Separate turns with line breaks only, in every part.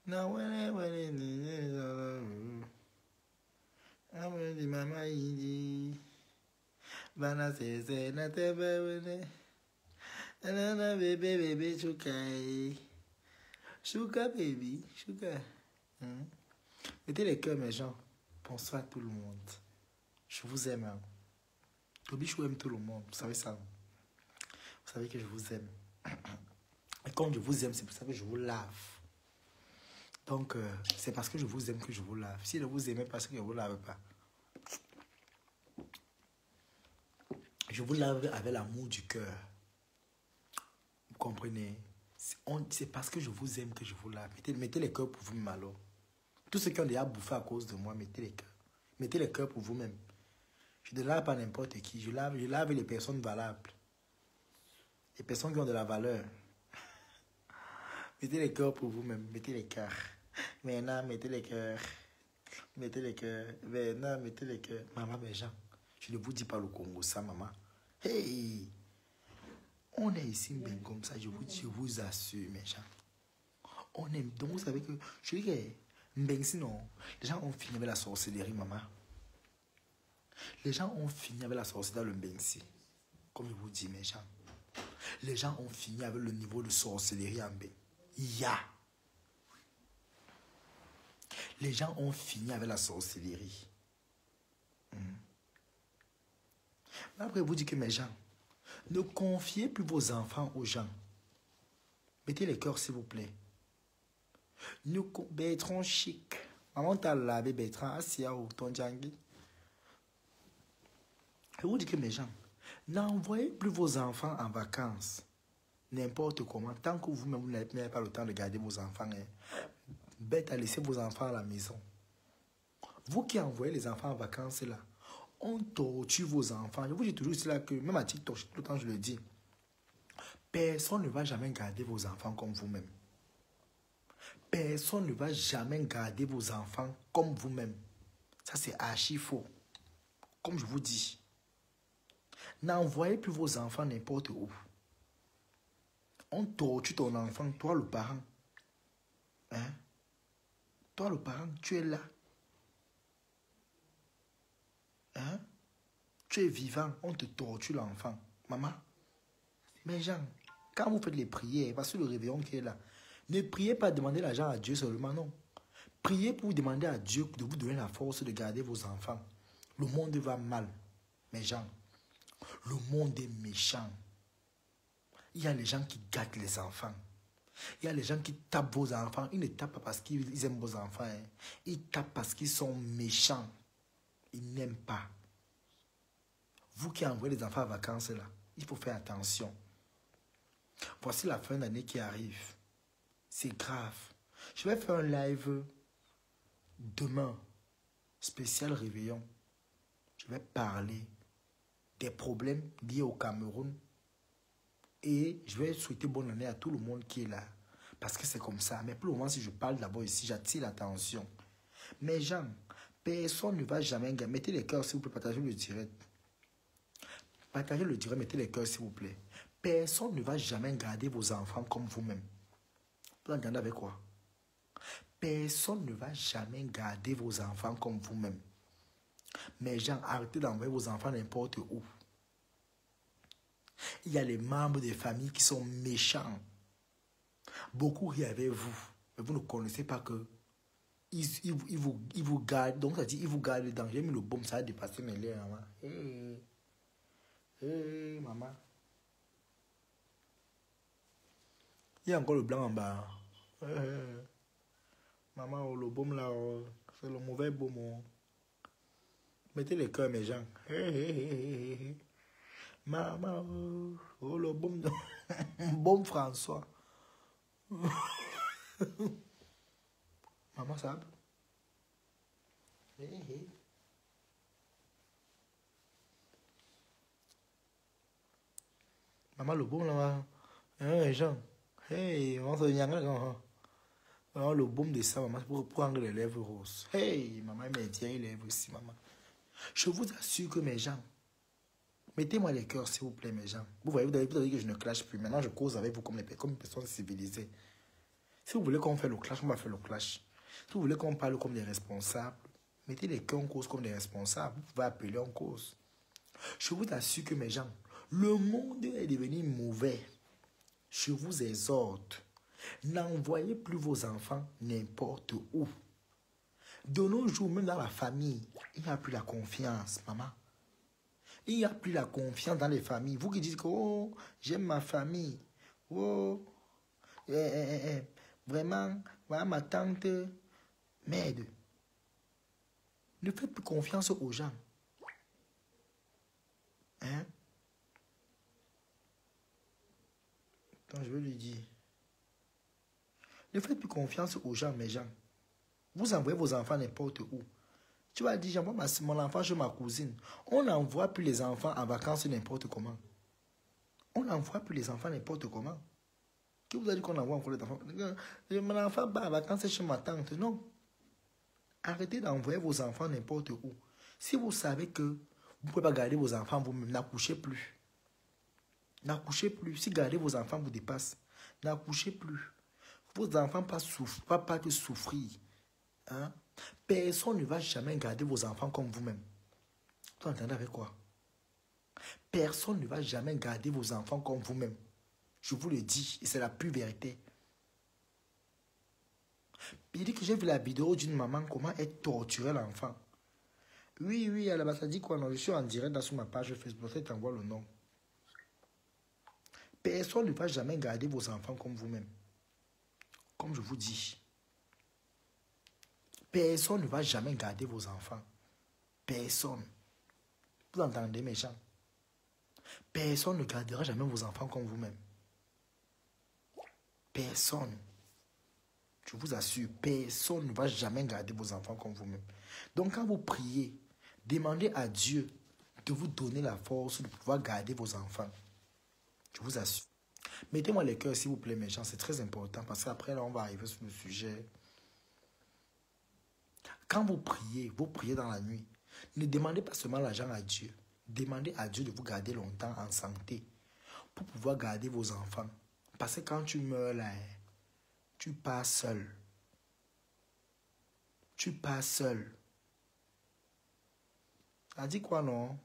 Now when I I'm ready, Mama. Bana says, not ever. And baby, sugar, baby, sugar. Mettez les cœurs, mes gens. Bonsoir à tout le monde. Je vous aime. Tobichou aime tout le monde. Vous savez ça. Vous savez que je vous aime. Et quand je vous aime, c'est pour ça que je vous lave. Donc, c'est parce que je vous aime que je vous lave. Si je vous aimais parce que je ne vous lave pas. Je vous lave avec l'amour du cœur. Vous comprenez? C'est parce que je vous aime que je vous lave. Mettez les cœurs pour vous-même alors. Tous ceux qui ont déjà bouffé à cause de moi, mettez les cœurs. Mettez les cœurs pour vous-même. Je ne lave pas n'importe qui. Je lave les personnes valables. Les personnes qui ont de la valeur. Mettez les cœurs pour vous-même. Mettez les cœurs. Maintenant, mettez les cœurs. Mettez les cœurs. Maintenant, mettez les cœurs. Maman, mes gens, je ne vous dis pas le Congo, ça, maman. Hey! On est ici, bien comme ça, je vous assure, mes gens. On aime. Donc, vous savez que, je dis que, sinon, les gens ont fini avec la sorcellerie, maman. Les gens ont fini avec la sorcellerie dans le Mbengsi. Comme je vous dis, mes gens. Les gens ont fini avec le niveau de sorcellerie en Mbeng. Les gens ont fini avec la sorcellerie. Après, vous dites que mes gens, ne confiez plus vos enfants aux gens. Mettez les cœurs, s'il vous plaît. Bertrand chic. Maman t'a lavé Bertrand. Asia ou ton djangui. Je vous dis que mes gens, n'envoyez plus vos enfants en vacances. N'importe comment. Tant que vous-même, vous n'avez pas le temps de garder vos enfants. Bête à laisser vos enfants à la maison. Vous qui envoyez les enfants en vacances là, on torture vos enfants. Je vous dis toujours cela que, même à TikTok, tout le temps je le dis. Personne ne va jamais garder vos enfants comme vous-même. Personne ne va jamais garder vos enfants comme vous-même. Ça, c'est archi faux. Comme je vous dis. N'envoyez plus vos enfants n'importe où. On torture ton enfant, toi le parent. Hein? Toi le parent, tu es là. Hein? Tu es vivant, on te torture l'enfant. Maman, mes gens, quand vous faites les prières, parce que le réveillon qui est là, ne priez pas demander l'argent à Dieu seulement, non. Priez pour demander à Dieu de vous donner la force de garder vos enfants. Le monde va mal, mes gens. Le monde est méchant. Il y a les gens qui gâtent les enfants. Il y a les gens qui tapent vos enfants. Ils ne tapent pas parce qu'ils aiment vos enfants. Hein. Ils tapent parce qu'ils sont méchants. Ils n'aiment pas. Vous qui envoyez les enfants en vacances là, il faut faire attention. Voici la fin d'année qui arrive. C'est grave. Je vais faire un live demain, spécial réveillon. Je vais parler des problèmes liés au Cameroun. Et je vais souhaiter bonne année à tout le monde qui est là. Parce que c'est comme ça. Mais pour le moment, si je parle d'abord ici, j'attire l'attention. Mais gens, personne ne va jamais gagner. Mettez les cœurs, s'il vous plaît, partagez le direct. Partagez le direct, mettez les cœurs, s'il vous plaît. Personne ne va jamais garder vos enfants comme vous-même. Vous entendez avec quoi? Personne ne va jamais garder vos enfants comme vous-même. Mais gens, arrêtez d'envoyer vos enfants n'importe où. Il y a les membres des familles qui sont méchants. Beaucoup rient avec vous. Mais vous ne connaissez pas que ils vous gardent. Donc ça dit, ils vous gardent dedans. J'ai mis le baume, ça a dépassé mes lèvres, maman. Hey, maman. Il y a encore le blanc en bas. Maman, le baume là, C'est le mauvais beau mot. Mettez les cœurs, mes gens. Hey, hey, hey, hey, hey. Maman, oh le bon, bon François. Maman, ça va? Hey, hey. Maman, le bon là, hein, Jean. Hey, on se dit, le boom de ça, maman, pour prendre les lèvres roses. Hey, maman, mes vieilles lèvres ici, maman. Je vous assure que mes gens, mettez-moi les cœurs, s'il vous plaît, mes gens. Vous voyez, vous avez dit que je ne clash plus. Maintenant, je cause avec vous comme une personne civilisée. Si vous voulez qu'on fasse le clash, on va faire le clash. Si vous voulez qu'on parle comme des responsables, mettez les cœurs en cause comme des responsables. Vous pouvez appeler en cause. Je vous assure que mes gens, le monde est devenu mauvais. Je vous exhorte. N'envoyez plus vos enfants n'importe où. De nos jours, même dans la famille, il n'y a plus la confiance, maman. Il n'y a plus la confiance dans les familles. Vous qui dites que oh, j'aime ma famille. Oh, vraiment, voilà ma tante m'aide. Ne faites plus confiance aux gens. Hein? Attends, je vais lui dire. Ne faites plus confiance aux gens, mes gens. Vous envoyez vos enfants n'importe où. Tu vas dire, j'envoie mon enfant chez ma cousine. On n'envoie plus les enfants en vacances n'importe comment. On n'envoie plus les enfants n'importe comment. Qui vous a dit qu'on envoie encore les enfants? Mon enfant va en vacances chez ma tante. Non. Arrêtez d'envoyer vos enfants n'importe où. Si vous savez que vous ne pouvez pas garder vos enfants vous-même, n'accouchez plus. N'accouchez plus. Si garder vos enfants vous dépasse, n'accouchez plus. Vos enfants pas que souffrir. Hein? Personne ne va jamais garder vos enfants comme vous-même. Tu entends avec quoi? Personne ne va jamais garder vos enfants comme vous-même. Je vous le dis, et c'est la pure vérité. Il dit que j'ai vu la vidéo d'une maman, comment elle torturait l'enfant. Oui, oui, elle m'a dit quoi? Non, je suis en direct sur ma page Facebook, je t'envoie le nom. Personne ne va jamais garder vos enfants comme vous-même. Comme je vous dis. Personne ne va jamais garder vos enfants. Personne. Vous entendez, mes gens? Personne ne gardera jamais vos enfants comme vous-même. Personne. Je vous assure, personne ne va jamais garder vos enfants comme vous-même. Donc quand vous priez, demandez à Dieu de vous donner la force de pouvoir garder vos enfants. Je vous assure. Mettez-moi les cœurs, s'il vous plaît, mes gens. C'est très important parce qu'après, là, on va arriver sur le sujet. Quand vous priez dans la nuit. Ne demandez pas seulement l'argent à Dieu. Demandez à Dieu de vous garder longtemps en santé pour pouvoir garder vos enfants. Parce que quand tu meurs là, tu pars seul. Tu pars seul. Ça dit quoi, non?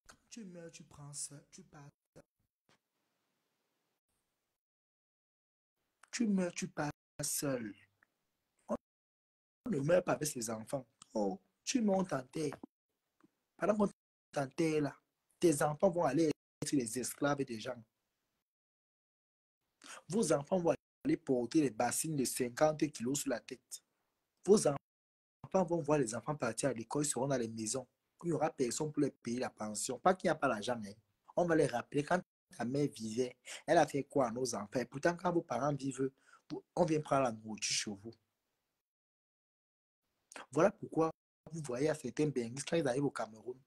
Quand tu meurs, tu prends seul. Tu pars seul. Tu meurs, tu pars seul. On ne meurt pas avec ses enfants. Oh, tu montes en terre. Pendant qu'on t'enterre là, tes enfants vont aller être les esclaves des gens. Vos enfants vont aller porter les bassines de 50 kilos sur la tête. Vos enfants vont voir les enfants partir à l'école, ils seront dans les maisons. Il n'y aura personne pour leur payer la pension. Pas qu'il n'y a pas l'argent. Hein. On va les rappeler quand ta mère vivait. Elle a fait quoi à nos enfants? Et pourtant, quand vos parents vivent, on vient prendre la nourriture chez vous. Voilà pourquoi vous voyez à certains Benguis, quand ils arrivent au Cameroun,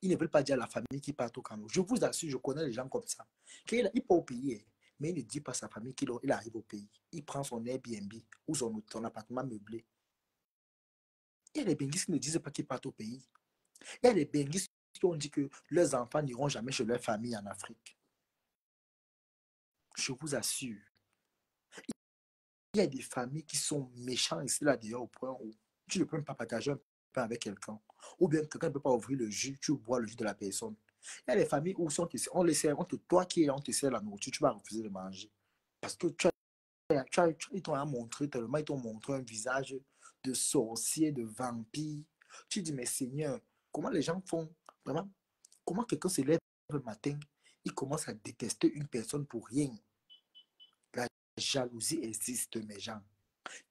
ils ne veulent pas dire à la famille qu'ils partent au Cameroun. Je vous assure, je connais les gens comme ça. Il peut au pays, mais il ne dit pas à sa famille qu'il arrive au pays. Il prend son Airbnb ou son appartement meublé. Il y a des Benguis qui ne disent pas qu'ils partent au pays. Il y a des Benguis qui ont dit que leurs enfants n'iront jamais chez leur famille en Afrique. Je vous assure. Il y a des familles qui sont méchantes ici, là, d'ailleurs, au point où tu ne peux même pas partager un pain avec quelqu'un. Ou bien quelqu'un ne peut pas ouvrir le jus, tu bois le jus de la personne. Il y a des familles où toi qui es là, on te sert la nourriture, tu vas refuser de manger. Parce que ils t'ont montré tellement, ils t'ont montré un visage de sorcier, de vampire. Tu dis, mais Seigneur, comment les gens font vraiment? Comment quelqu'un se lève le matin, il commence à détester une personne pour rien? La jalousie existe, mes gens.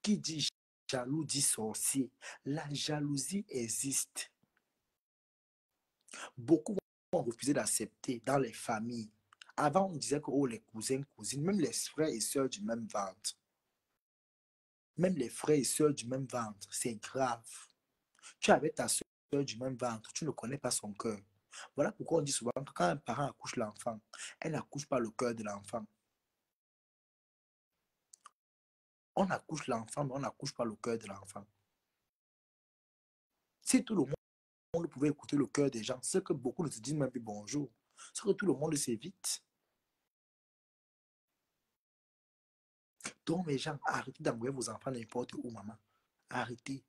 Qui dit jaloux dit sorcier. La jalousie existe. Beaucoup vont refuser d'accepter dans les familles. Avant, on disait que oh, les cousins, cousines, même les frères et sœurs du même ventre. Même les frères et sœurs du même ventre, c'est grave. Tu es avec ta sœur du même ventre, tu ne connais pas son cœur. Voilà pourquoi on dit souvent que quand un parent accouche l'enfant, elle n'accouche pas le cœur de l'enfant. On accouche l'enfant, mais on n'accouche pas le cœur de l'enfant. Si tout le monde pouvait écouter le cœur des gens, c'est que beaucoup ne se disent même plus bonjour. C'est que tout le monde s'évite. Donc, mes gens, arrêtez d'envoyer vos enfants n'importe où, maman. Arrêtez.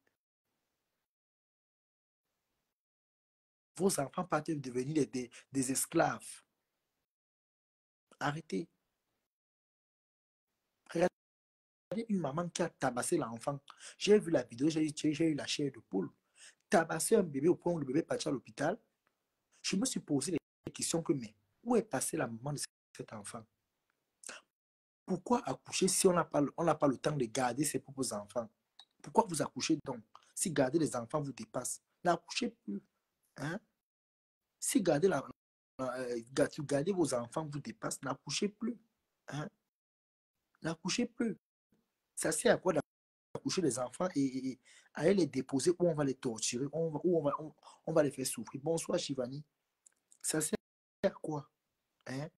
Vos enfants peuvent devenir des esclaves. Arrêtez. Regardez une maman qui a tabassé l'enfant. J'ai vu la vidéo, j'ai eu la chair de poule. Tabasser un bébé au point où le bébé est parti à l'hôpital. Je me suis posé les questions que, mais où est passée la maman de cet enfant? Pourquoi accoucher si on n'a pas le temps de garder ses propres enfants? Pourquoi vous accouchez donc? Si garder les enfants vous dépasse, n'accouchez plus. Hein? Si garder vos enfants vous dépasse, n'accouchez plus. Hein? N'accouchez plus. Ça sert à quoi d'accoucher les enfants et aller les déposer où on va les torturer, où on va les faire souffrir? Bonsoir, Shivani. Ça sert à quoi? Hein?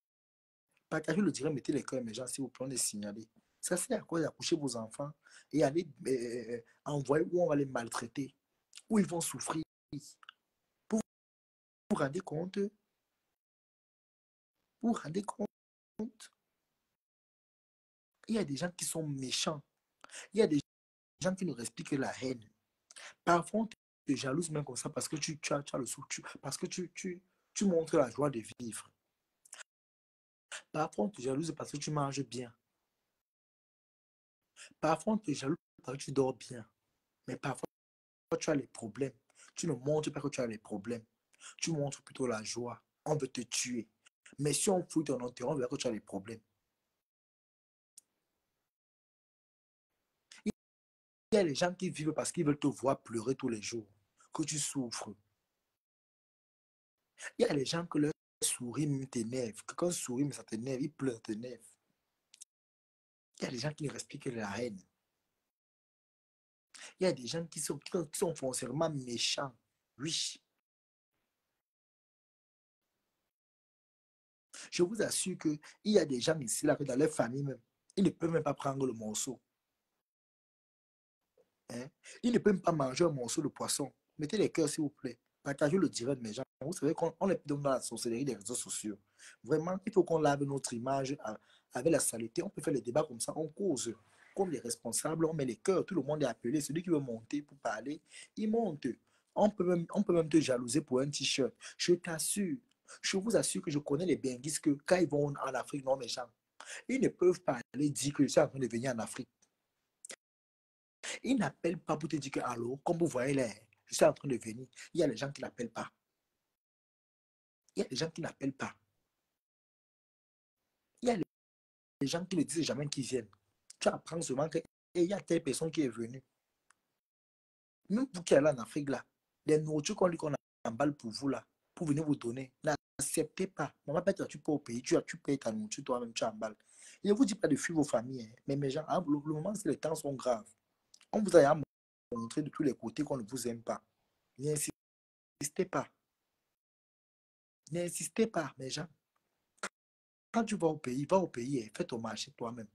Partagez le direct, mettez les cœurs émergents si vous prenez des signaler. Ça sert à quoi d'accoucher vos enfants et aller envoyer où on va les maltraiter, où ils vont souffrir? Vous vous rendez compte? Vous vous rendez compte? Il y a des gens qui sont méchants. Il y a des gens qui ne respectent que la haine. Parfois, on te jalouse même comme ça parce que tu as le sou, parce que tu montres la joie de vivre. Parfois, on te jalouse parce que tu manges bien. Parfois, on te jalouse parce que tu dors bien. Mais parfois, tu as les problèmes. Tu ne montres pas que tu as les problèmes. Tu montres plutôt la joie. On veut te tuer. Mais si on fouille ton enterrement, on verra que tu as les problèmes. Il y a les gens qui vivent parce qu'ils veulent te voir pleurer tous les jours, que tu souffres. Il y a les gens que leur sourire t'énerve, que quand ils sourient, ça t'énerve, ils pleurent, t'énerve. Il y a des gens qui ne respectent que la haine. Il y a des gens qui sont foncièrement méchants. Oui. Je vous assure qu'il y a des gens ici, là, dans leur famille même, ils ne peuvent même pas prendre le morceau. Hein? Ils ne peuvent même pas manger un morceau de poisson. Mettez les cœurs, s'il vous plaît. Partagez le direct, mes gens. Vous savez qu'on est dans la sorcellerie des réseaux sociaux. Vraiment, il faut qu'on lave notre image avec la saleté. On peut faire les débats comme ça, on cause. Comme les responsables, on met les cœurs, tout le monde est appelé. Celui qui veut monter pour parler, il monte. On peut même te jalouser pour un t-shirt. Je t'assure, je vous assure que je connais les benguistes que quand ils vont en Afrique, non, mes gens, ils ne peuvent pas aller dire que je suis en train de venir en Afrique. Ils n'appellent pas pour te dire que, allô, comme vous voyez là, je suis en train de venir. Il y a les gens qui n'appellent pas. Il y a des gens qui n'appellent pas. Il y a les gens qui ne disent jamais qu'ils viennent. Tu apprends seulement qu'il y a telle personne qui est venue. Même vous qui allez en Afrique là, les nourritures qu'on emballe pour vous là, pour venir vous donner, n'acceptez pas. Maman, peut-être tu peux au pays, tu payes ta nourriture toi-même, tu emballes. Il ne vous dit pas de fuir vos familles, hein. Mais mes gens, le moment, c'est les temps sont graves. On vous a montré de tous les côtés qu'on ne vous aime pas. N'insistez pas. N'insistez pas, mes gens. Quand tu vas au pays, fais ton marché toi-même.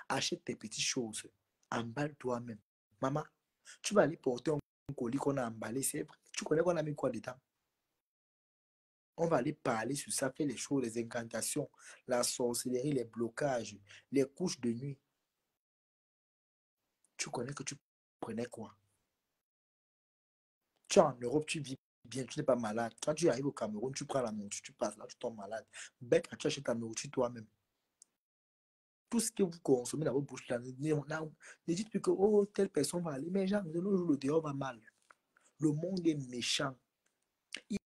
Achète tes petites choses. Emballe toi-même. Maman, tu vas aller porter un colis qu'on a emballé, c'est vrai. Tu connais qu'on a mis quoi dedans? On va aller parler sur ça, faire les choses, les incantations, la sorcellerie, les blocages, les couches de nuit. Tu connais que tu prenais quoi? Tu es en Europe, tu vis bien, tu n'es pas malade. Quand tu arrives au Cameroun, tu prends la nourriture, tu passes là, tu tombes malade. Bec, tu achètes ta nourriture toi-même. Tout ce que vous consommez dans vos bouches, là, ne dites plus que oh, telle personne va aller. Mais genre, de nos jours, le dehors va mal. Le monde est méchant. Il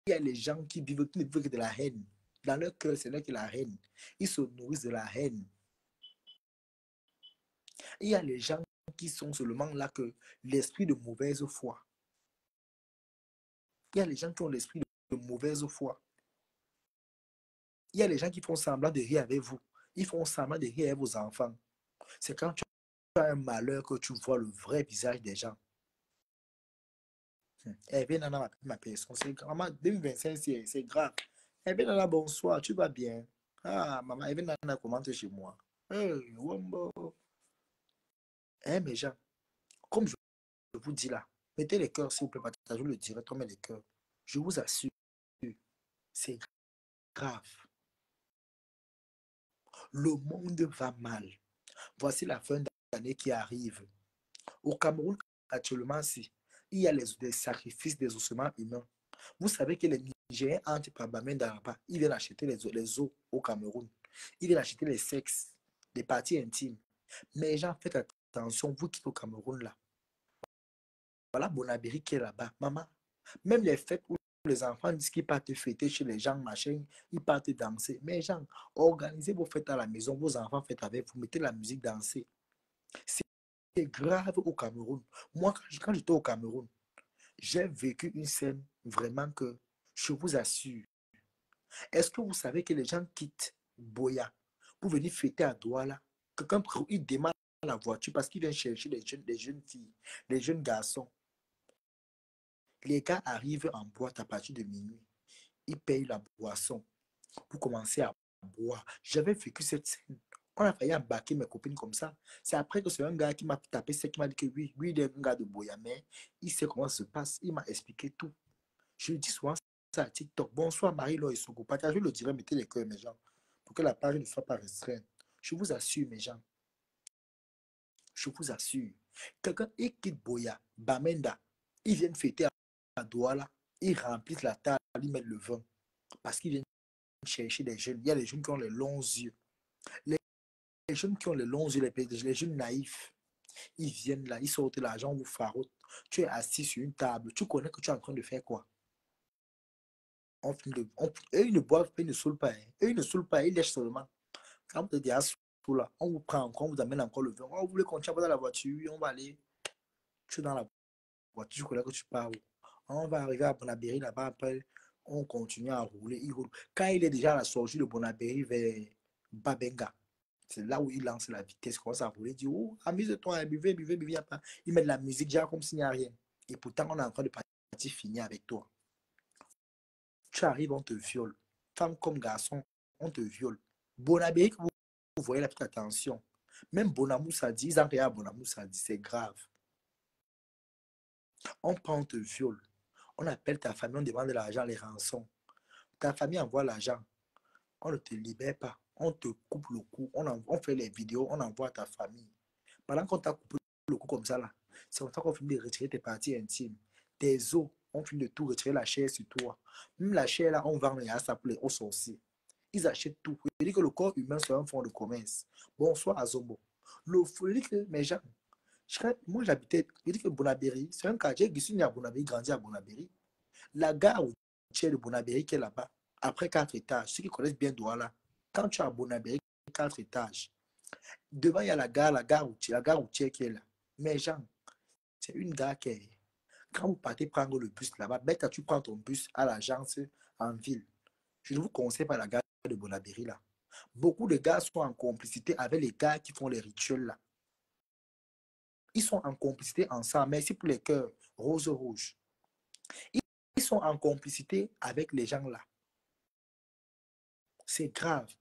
y a les gens qui ne vivent que de la haine. Dans leur cœur, c'est là que la haine. Ils se nourrissent de la haine. Il y a les gens qui sont seulement là que l'esprit de mauvaise foi. Il y a les gens qui ont l'esprit de mauvaise foi. Il y a les gens qui font semblant de rire avec vous. Ils font semblant de rire avec vos enfants. C'est quand tu as un malheur que tu vois le vrai visage des gens. Eh bien, Nana, ma personne, c'est vraiment 2025, c'est grave. Eh bien, Nana, bonsoir, tu vas bien? Ah, maman, eh bien, Nana, comment tu es chez moi? Hey, Wombo. Eh, mes gens, comme je vous dis là, mettez les cœurs, s'il vous plaît, partagez le direct, on met les cœurs. Je vous assure, c'est grave. Le monde va mal. Voici la fin d'année qui arrive. Au Cameroun, actuellement, si, il y a des sacrifices des ossements humains. Vous savez que les Nigériens entrent par Bamenda là-bas. Ils viennent acheter les os au Cameroun. Ils viennent acheter les sexes, les parties intimes. Mais les gens, faites attention, vous qui êtes au Cameroun là. Voilà Bonabéry qui est là-bas. Maman, même les fêtes où les enfants disent qu'ils partent fêter chez les gens, machin, ils partent danser. Mais les gens, organisez vos fêtes à la maison, vos enfants fêtent avec vous, mettez la musique, danser. C'est grave au Cameroun. Moi, quand j'étais au Cameroun, j'ai vécu une scène vraiment que je vous assure. Est-ce que vous savez que les gens quittent Boya pour venir fêter à Douala? Quelqu'un, il démarre la voiture parce qu'il vient chercher des jeunes filles, des jeunes garçons. Les gars arrivent en boîte à partir de minuit. Ils payent la boisson pour commencer à boire. J'avais vécu cette scène. On a failli embarquer mes copines comme ça. C'est après que c'est un gars qui m'a tapé, c'est qui m'a dit que oui, lui, il est un gars de Boya, mais il sait comment ça se passe. Il m'a expliqué tout. Je dis souvent ça à TikTok. Bonsoir Marie-Laure et Sogo. Partagez le direct, mettez les cœurs, mes gens, pour que la page ne soit pas restreinte. Je vous assure, mes gens. Je vous assure. Quelqu'un, il quitte Boya, Bamenda, ils viennent fêter à Douala, ils remplissent la table, ils mettent le vin. Parce qu'ils viennent chercher des jeunes. Il y a des jeunes qui ont les longs yeux. Les jeunes qui ont les longs yeux, les jeunes naïfs, ils viennent là, ils sortent l'argent, vous farotent. Tu es assis sur une table, tu connais que tu es en train de faire quoi? Eux, ils ne boivent pas, ils ne saoulent pas. Hein. Eux, ils ne saoulent pas, ils lèchent seulement. Quand vous êtes déjà sous là, on vous prend encore, on vous amène encore le vin. Oh, vous voulez continuer dans la voiture? Oui, on va aller. Tu es dans la voiture, tu connais que tu pars où? On va arriver à Bonabéry là-bas, après, on continue à rouler. Il roule. Quand il est déjà à la sortie de Bonabéry vers Babenga, c'est là où il lance la vitesse, commence à rouler, il dit, oh, amuse-toi, buvez, buvez, buvez. Il met de la musique déjà comme s'il n'y a rien. Et pourtant, on est en train de partir finir avec toi. Tu arrives, on te viole. Femme comme garçon, on te viole. Bonabéry, vous voyez la petite attention. Même Bonamou Sadi, ils ont rien à Bonamou Sadi, c'est grave. On prend, on te viole. On appelle ta famille, on demande de l'argent, les rançons. Ta famille envoie l'argent. On ne te libère pas. On te coupe le cou. On fait les vidéos, on envoie à ta famille. Pendant qu'on t'a coupé le cou comme ça, là, c'est comme ça qu'on finit de retirer tes parties intimes. Tes os, on finit de tout retirer la chair sur toi. Même la chair, là, on vend les ça pour les aux sorciers. Ils achètent tout. Je dis que le corps humain, c'est un fonds de commerce. Bonsoir à Zobo. Je dis que mes gens, moi j'habitais, je dis que Bonabéry, c'est un quartier qui suis à Bonabéry, grandi à Bonabéry. La gare routière de Bonabéry qui est là-bas, après 4 étages, ceux qui connaissent bien Douala, quand tu es à Bonabéry, 4 étages, devant il y a la gare routière qui est là. Mes gens, c'est une gare qui est. Quand vous partez prendre le bus là-bas, bête, tu prends ton bus à l'agence en ville. Je ne vous conseille pas la gare de Bonabéry là. Beaucoup de gars sont en complicité avec les gars qui font les rituels là. Ils sont en complicité ensemble. Merci pour les cœurs rose rouge. Ils sont en complicité avec les gens là. C'est grave.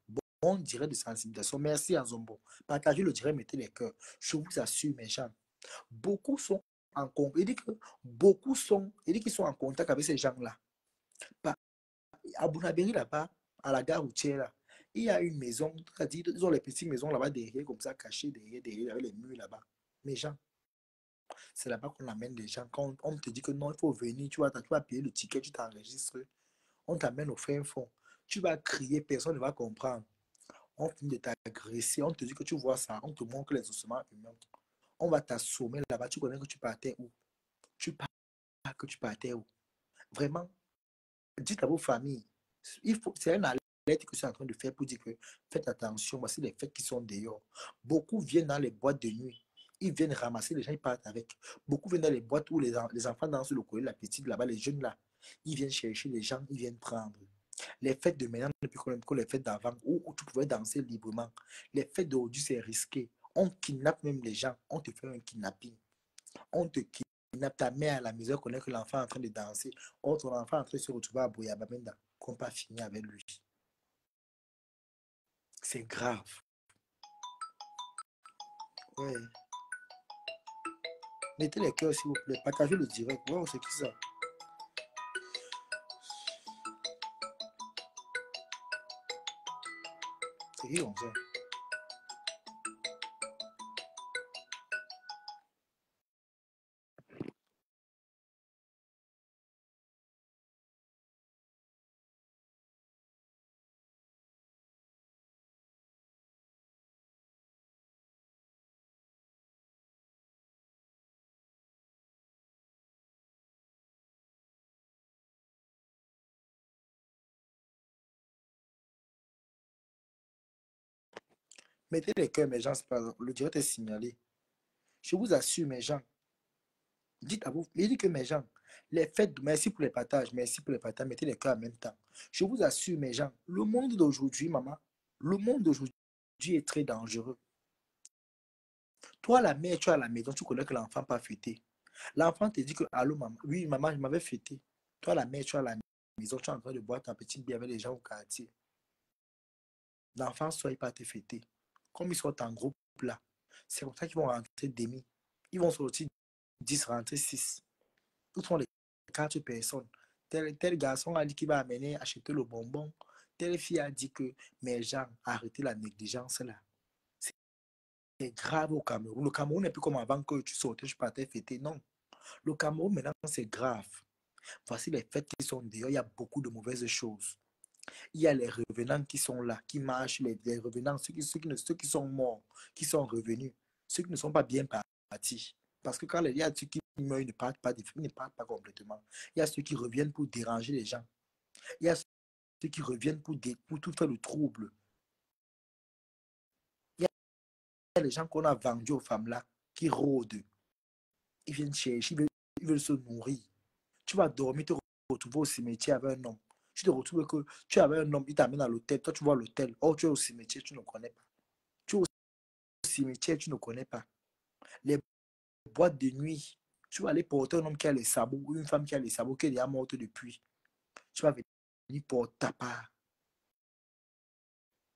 Bon dirait de sensibilisation. Merci à Zombo. Partagez le direct, mettez les cœurs. Je vous assure, mes gens. Beaucoup sont en contact. Il dit que beaucoup sont. Il dit qu'ils sont en contact avec ces gens-là. À Bonabéry, là-bas, à la gare routière, là, il y a une maison. Ils ont les petites maisons là-bas derrière, comme ça, cachées derrière, avec les murs là-bas. Mes gens, c'est là-bas qu'on amène les gens. Quand on te dit que non, il faut venir, tu vas payer le ticket, tu t'enregistres. On t'amène au fin fond. Tu vas crier, personne ne va comprendre. On finit de t'agresser, on te dit que tu vois ça, on te montre les ossements humains. On va t'assommer là-bas, tu connais que tu partais où? Tu pars que tu partais où? Vraiment, dites à vos familles, c'est un alerte que je suis en train de faire pour dire que faites attention, voici les fêtes qui sont dehors. Beaucoup viennent dans les boîtes de nuit. Ils viennent ramasser les gens, ils partent avec. Beaucoup viennent dans les boîtes où les enfants dansent le collet, la petite là-bas, les jeunes là. Ils viennent chercher les gens, ils viennent prendre. Les fêtes de maintenant, ne plus que les fêtes d'avant, où tu pouvais danser librement. Les fêtes d'aujourd'hui, c'est risqué. On kidnappe même les gens. On te fait un kidnapping. On te kidnappe. Ta mère à la maison connaît que l'enfant est en train de danser. Or, ton enfant est en train de se retrouver à Boyabamenda. Qu'on pas fini avec lui. C'est grave. Ouais. Mettez les cœurs, s'il vous plaît. Partagez le direct. Wow, c'est qui ça? C'est qui comme ça? Mettez les cœurs, mes gens. Le direct est signalé. Je vous assure, mes gens. Dites à vous, mais dites que mes gens, les fêtes, merci pour les partages, mettez les cœurs en même temps. Je vous assure, mes gens, le monde d'aujourd'hui, maman, le monde d'aujourd'hui est très dangereux. Toi, la mère, tu es à la maison, tu connais que l'enfant n'a pas fêté. L'enfant te dit que, allô, maman, oui, maman, je m'avais fêté. Toi, la mère, tu es à la maison, tu es en train de boire ta petite bière avec les gens au quartier. L'enfant soit pas te fêter. Comme ils sont en groupe là, c'est comme ça qu'ils vont rentrer demi. Ils vont sortir 10 rentrer 6. Où sont les 4 personnes? Tel garçon a dit qu'il va amener acheter le bonbon. Telle fille a dit que mes gens, arrêtez la négligence là. C'est grave au Cameroun. Le Cameroun n'est plus comme avant que tu sortais, je partais fêter. Non. Le Cameroun maintenant, c'est grave. Voici les fêtes qui sont dehors. Il y a beaucoup de mauvaises choses. Il y a les revenants qui sont là, qui marchent, les revenants, ceux qui sont morts, qui sont revenus, ceux qui ne sont pas bien partis. Parce que quand il y a ceux qui meurent, ils ne partent pas, ils ne partent pas complètement. Il y a ceux qui reviennent pour déranger les gens. Il y a ceux qui reviennent pour tout faire le trouble. Il y a les gens qu'on a vendus aux femmes là, qui rôdent. Ils viennent chercher, ils veulent se nourrir. Tu vas dormir, te retrouver au cimetière avec un homme. Tu te retrouves que tu avais un homme, il t'amène à l'hôtel. Toi, tu vois l'hôtel. Oh, tu es au cimetière, tu ne connais pas. Tu es au cimetière, tu ne connais pas. Les boîtes de nuit, tu vas aller porter un homme qui a les sabots ou une femme qui a les sabots qui est déjà morte depuis. Tu vas venir pour ta part.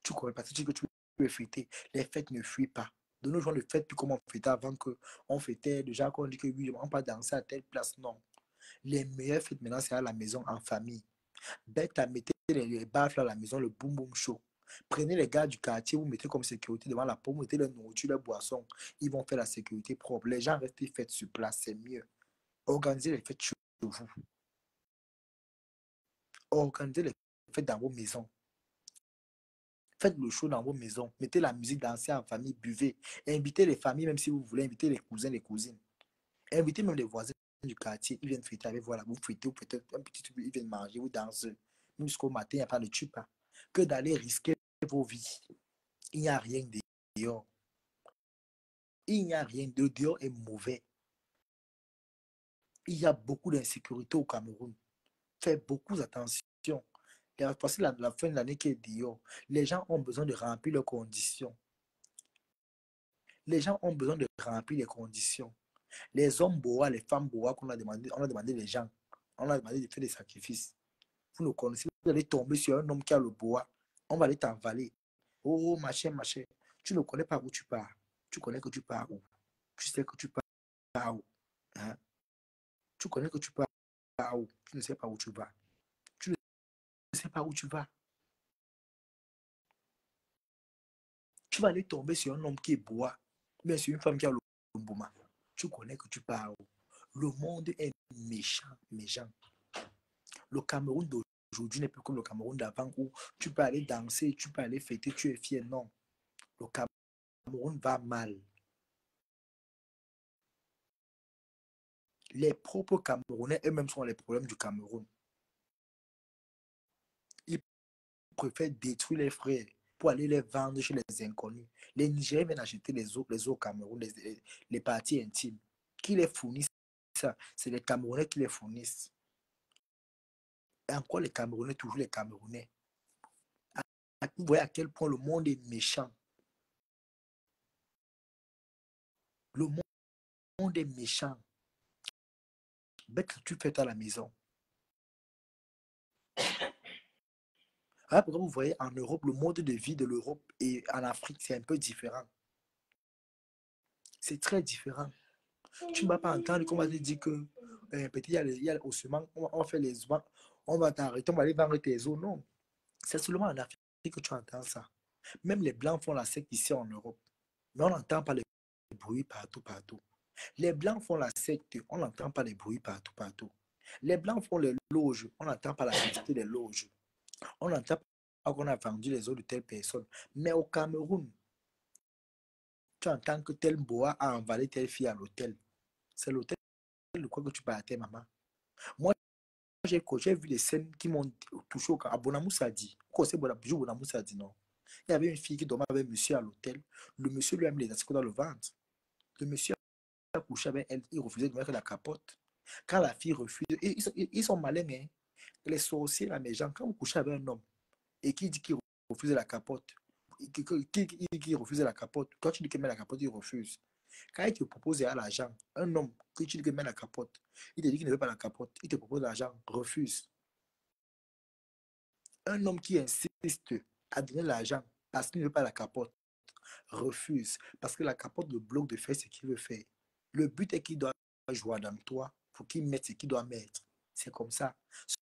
Tu connais pas, tu dis que tu peux fêter. Les fêtes ne fuient pas. De nos jours, les fêtes, plus comme on fêtait avant que on fêtait, déjà qu'on dit que oui, on va danser à telle place. Non. Les meilleures fêtes maintenant, c'est à la maison, en famille. Bête à mettre les baffles à la maison, le boum boum chaud. Prenez les gars du quartier, vous mettez comme sécurité devant la porte, vous mettez leur nourriture, leur boisson. Ils vont faire la sécurité propre. Les gens restent fêtes sur place, c'est mieux. Organisez les fêtes chez vous. Organisez les fêtes dans vos maisons. Faites le show dans vos maisons. Mettez la musique, dansez en famille, buvez. Invitez les familles, même si vous voulez. Invitez les cousins, les cousines. Invitez même les voisins du quartier. Ils viennent fêter avec vous. Voilà, vous fêtez, vous faites un petit truc, ils viennent manger, vous dansez. Même jusqu'au matin, il n'y a pas de tupa. Que d'aller risquer vos vies. Il n'y a rien de dehors. Il n'y a rien de dehors est mauvais. Il y a beaucoup d'insécurité au Cameroun. Faites beaucoup attention. Voici la fin de l'année qui est dehors. Les gens ont besoin de remplir leurs conditions. Les gens ont besoin de remplir les conditions. Les hommes bois, les femmes bois qu'on a demandé, on a demandé les gens. On a demandé de faire des sacrifices. Vous le connaissez, vous allez tomber sur un homme qui a le bois. On va aller t'envaler. Oh, machin, machin. Tu ne connais pas où tu pars. Tu connais que tu pars où. Tu sais que tu pars où. Hein? Tu connais que tu pars où. Tu ne sais pas où tu vas. Tu ne sais pas où tu vas. Tu vas aller tomber sur un homme qui est bois. Bien sur une femme qui a le bouma. Tu connais que tu pars où. Le monde est méchant, méchant. Le Cameroun d'aujourd'hui n'est plus comme le Cameroun d'avant où tu peux aller danser, tu peux aller fêter, tu es fier. Non. Le Cameroun va mal. Les propres Camerounais eux-mêmes sont les problèmes du Cameroun. Ils préfèrent détruire les frères. pour aller les vendre chez les inconnus. Les Nigériens viennent acheter les os au Cameroun, les parties intimes. Qui les fournissent ça? C'est les Camerounais qui les fournissent. Et encore les Camerounais, toujours les Camerounais. Vous voyez à quel point le monde est méchant. Le monde est méchant. Bête que tu fais à la maison. Après, vous voyez, en Europe, le mode de vie de l'Europe et en Afrique, c'est un peu différent. C'est très différent. Tu ne vas pas entendre qu'on va te dire que petit, il y a au ciment, on va faire les on va t'arrêter, on va aller vendre tes os. Non. C'est seulement en Afrique que tu entends ça. Même les Blancs font la secte ici en Europe. Mais on n'entend pas les bruits partout, partout. Les Blancs font la secte, on n'entend pas les bruits partout, partout. Les Blancs font les loges, on n'entend pas la quantité des loges. On n'entend pas qu'on a vendu les os de telle personne. Mais au Cameroun, tu entends que tel boa a envalé telle fille à l'hôtel. C'est l'hôtel de quoi que tu partais, maman. Moi, j'ai vu des scènes qui m'ont touché au à Bonamoussa dit. Quoi, c'est Bonamoussa dit non. Il y avait une fille qui dormait avec un monsieur à l'hôtel. Le monsieur lui a mis les asticots dans le ventre. Le monsieur a couché avec elle. Il refusait de mettre la capote. Quand la fille refuse, ils sont malins, hein. Les sorciers, là, mes gens, quand vous couchez avec un homme et qui dit qu'il refuse la capote, qui refuse la capote, quand tu dis qu'il met la capote, il refuse. Quand il te propose l'argent, un homme, qui tu dis qu'il met la capote, il te dit qu'il ne veut pas la capote, il te propose l'argent, refuse. Un homme qui insiste à donner l'argent parce qu'il ne veut pas la capote, refuse. Parce que la capote le bloque de faire ce qu'il veut faire. Le but est qu'il doit jouer dans toi pour qu'il mette ce qu'il doit mettre. C'est comme ça.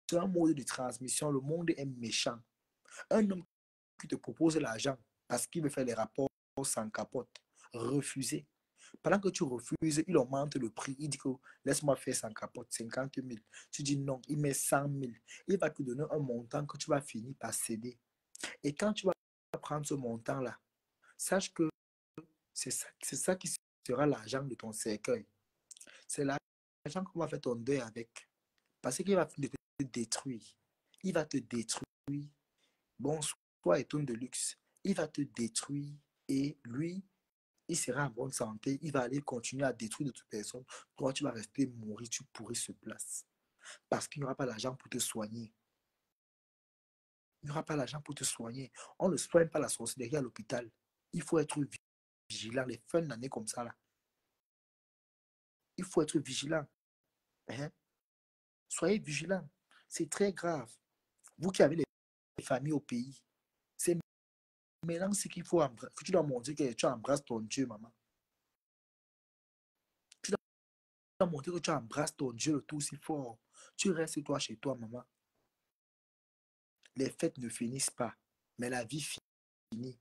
C'est un mode de transmission. Le monde est méchant. Un homme qui te propose l'argent parce qu'il veut faire les rapports sans capote, refuser. Pendant que tu refuses, il augmente le prix. Il dit que laisse-moi faire sans capote, 50 000. Tu dis non, il met 100 000. Il va te donner un montant que tu vas finir par céder. Et quand tu vas prendre ce montant-là, sache que c'est ça qui sera l'argent de ton cercueil. C'est l'argent qu'on va faire ton deuil avec. Parce qu'il va te détruire. Il va te détruire. Bon, soit étonne de luxe. Il va te détruire et lui, il sera en bonne santé. Il va aller continuer à détruire d'autres personnes. Toi, tu vas rester mourir, tu pourrais se placer. Parce qu'il n'y aura pas l'argent pour te soigner. Il n'y aura pas l'argent pour te soigner. On ne soigne pas la sorcellerie à l'hôpital. Il faut être vigilant. Les fins d'année comme ça, là. Il faut être vigilant. Hein? Soyez vigilant. C'est très grave. Vous qui avez les familles au pays, c'est maintenant ce qu'il faut embrasser. Tu dois montrer que tu embrasses ton Dieu, maman. Tu dois montrer que tu embrasses ton Dieu le tout si fort. Tu restes toi chez toi, maman. Les fêtes ne finissent pas, mais la vie finit.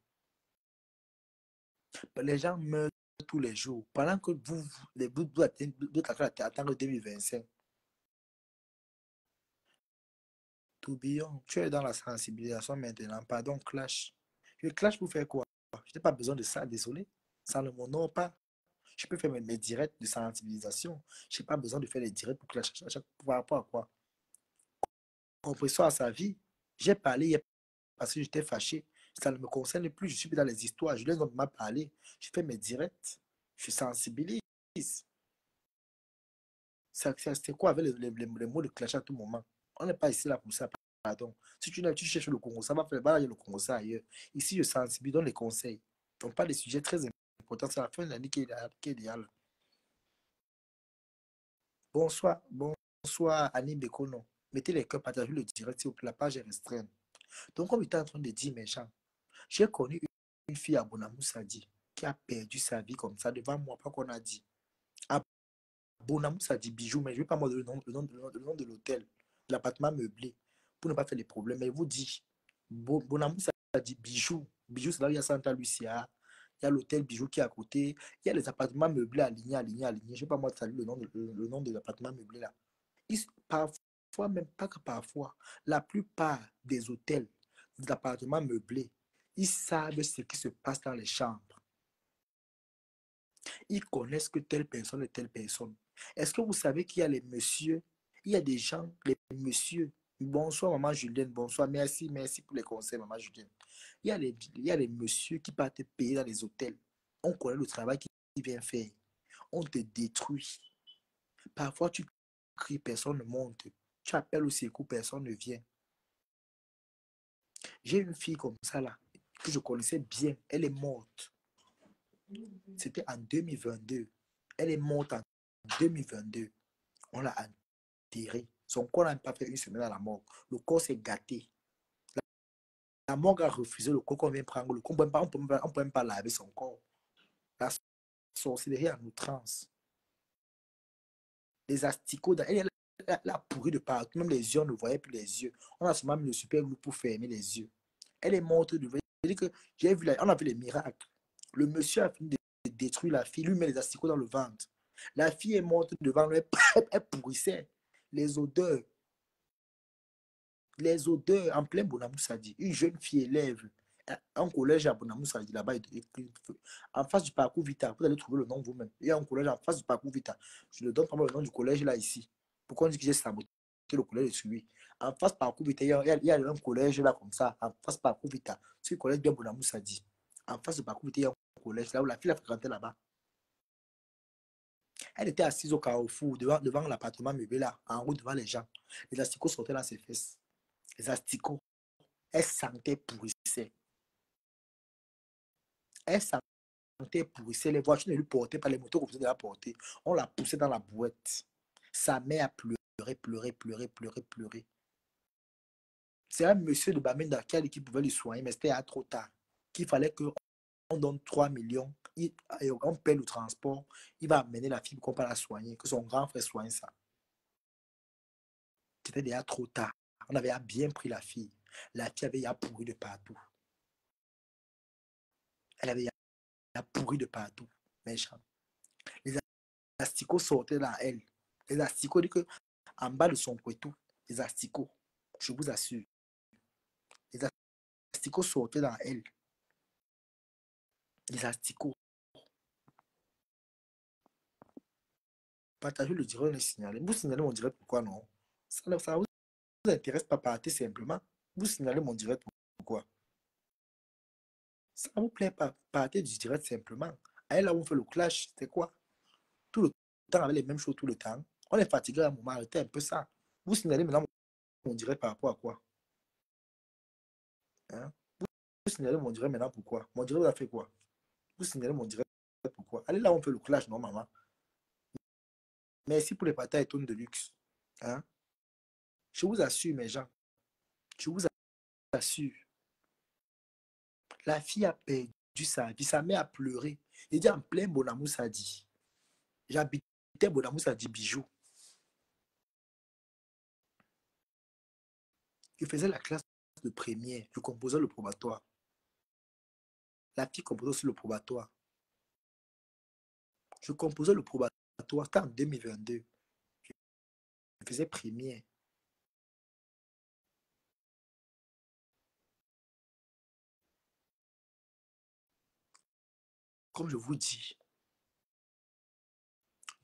Les gens meurent tous les jours. Pendant que vous attendre 2025. Tourbillon, tu es dans la sensibilisation maintenant. Pardon, clash. Je clash pour faire quoi? Je n'ai pas besoin de ça, désolé. Ça ne m'honore pas. Je peux faire mes directs de sensibilisation. Je n'ai pas besoin de faire les directs pour clash par rapport à quoi? Compression à sa vie. J'ai parlé hier parce que j'étais fâché. Ça ne me concerne plus. Je suis plus dans les histoires. Je laisse m'a parlé. Je fais mes directs. Je sensibilise. C'est quoi avec les mots de clash à tout moment? On n'est pas ici là pour ça. Pardon. Si tu cherches le Congo, ça va faire le Congo ça ailleurs. Ici, je sensibilise, donne les conseils. On parle des sujets très importants. C'est la fin de l'année qui est idéale. Bonsoir, bonsoir Annie Bekono. Mettez les cœurs, partagez le direct, s'il vous plaît. La page est restreinte. Donc, comme il était en train de dire, mes gens, j'ai connu une fille à Bonamoussa dit qui a perdu sa vie comme ça devant moi, pas qu'on a dit. À Bonamoussa dit bijou, mais je ne vais pas moi le nom de l'hôtel, de l'appartement meublé, pour ne pas faire les problèmes. Mais il vous dit, Bonamoussa dit bijou. Bijou, c'est là où il y a Santa Lucia. Il y a l'hôtel Bijou qui est à côté. Il y a les appartements meublés alignés, alignés, alignés. Je ne sais pas moi saluer le nom de l'appartement meublé là. Parfois, même pas que parfois, la plupart des hôtels, des appartements meublés, ils savent ce qui se passe dans les chambres. Ils connaissent que telle personne est telle personne. Est-ce que vous savez qu'il y a les messieurs, il y a des gens, les messieurs, Bonsoir, maman Julienne. Bonsoir. Merci, merci pour les conseils, maman Julienne. Il y a les messieurs qui partent payer dans les hôtels. On connaît le travail qu'ils viennent faire. On te détruit. Parfois, tu cries, personne ne monte. Tu appelles au secours, personne ne vient. J'ai une fille comme ça, là, que je connaissais bien. Elle est morte. C'était en 2022. Elle est morte en 2022. On l'a enterrée. Son corps n'a pas fait une semaine à la mort. Le corps s'est gâté. La morgue a refusé le corps qu'on vient prendre. Le corps, on ne peut même pas laver son corps. La sorcellerie en outrance. Les asticots, elle a pourri de partout. Même les yeux, on ne voyait plus les yeux. On a seulement mis le super glue pour fermer les yeux. Elle est morte de j'ai vu, on a vu les miracles. Le monsieur a fini de détruire la fille. Lui met les asticots dans le ventre. La fille est morte devant lui. Elle pourrissait. Les odeurs. Les odeurs en plein Bonamoussadi. Une jeune fille élève. Un collège à Bonamoussadi, là-bas. En face du parcours Vita. Vous allez trouver le nom vous-même. Il y a un collège en face du parcours Vita. Je ne donne pas le nom du collège là, ici. Pourquoi on dit que j'ai saboté le collège de celui? En face parcours Vita, il y a un collège là comme ça. En face parcours Vita. C'est le collège bien Bonamoussadi. En face du parcours Vita, il y a un collège là où la fille a fréquenté là-bas. Elle était assise au carrefour, devant l'appartement meublé là, en route devant les gens. Les asticots sortaient dans ses fesses. Les asticots. Elle sentait pourrissait. Elle sentait pourrissait. Les voitures ne lui portaient pas, les motos comme ça de la porter. On la poussait dans la bouette. Sa mère a pleuré, pleuré, pleuré, pleuré, pleuré. C'est un monsieur de Bamenda qui pouvait lui soigner, mais c'était trop tard. Qu'il fallait qu'on donne 3 millions, on paie le transport, il va amener la fille qu'on va la soigner, que son grand frère soigne ça. C'était déjà trop tard. On avait bien pris la fille. La fille avait pourri de partout. Elle avait pourri de partout. Méchant. Les asticots sortaient dans elle. Les asticots, dit que en bas de son couteau, les asticots, je vous assure, les asticots sortaient dans elle. Les asticots. Partagez le direct, on est signalé. Vous signalez mon direct, pourquoi non? Ça ne vous intéresse pas, partez simplement. Vous signalez mon direct, pourquoi? Ça ne vous plaît pas, partez du direct simplement. Elle, là, on fait le clash, c'est quoi? Tout le temps, avec les mêmes choses tout le temps. On est fatigué à un moment, arrêtez un peu ça. Vous signalez maintenant mon direct par rapport à quoi? Hein? Vous signalez mon direct maintenant pourquoi? Mon direct a fait quoi? Vous signalez mon direct pourquoi? Allez là, on fait le clash, non, maman? Merci pour les patates et tonnes de luxe. Hein? Je vous assure, mes gens. Je vous assure. La fille a perdu sa vie. Sa mère a pleuré. Il dit en plein Bonamou Sadi. J'habitais Bonamou Sadi Bijou. Je faisais la classe de première. Je composais le probatoire. La fille composait aussi le probatoire. Je composais le probatoire. C'était en 2022. Je faisais première. Comme je vous dis,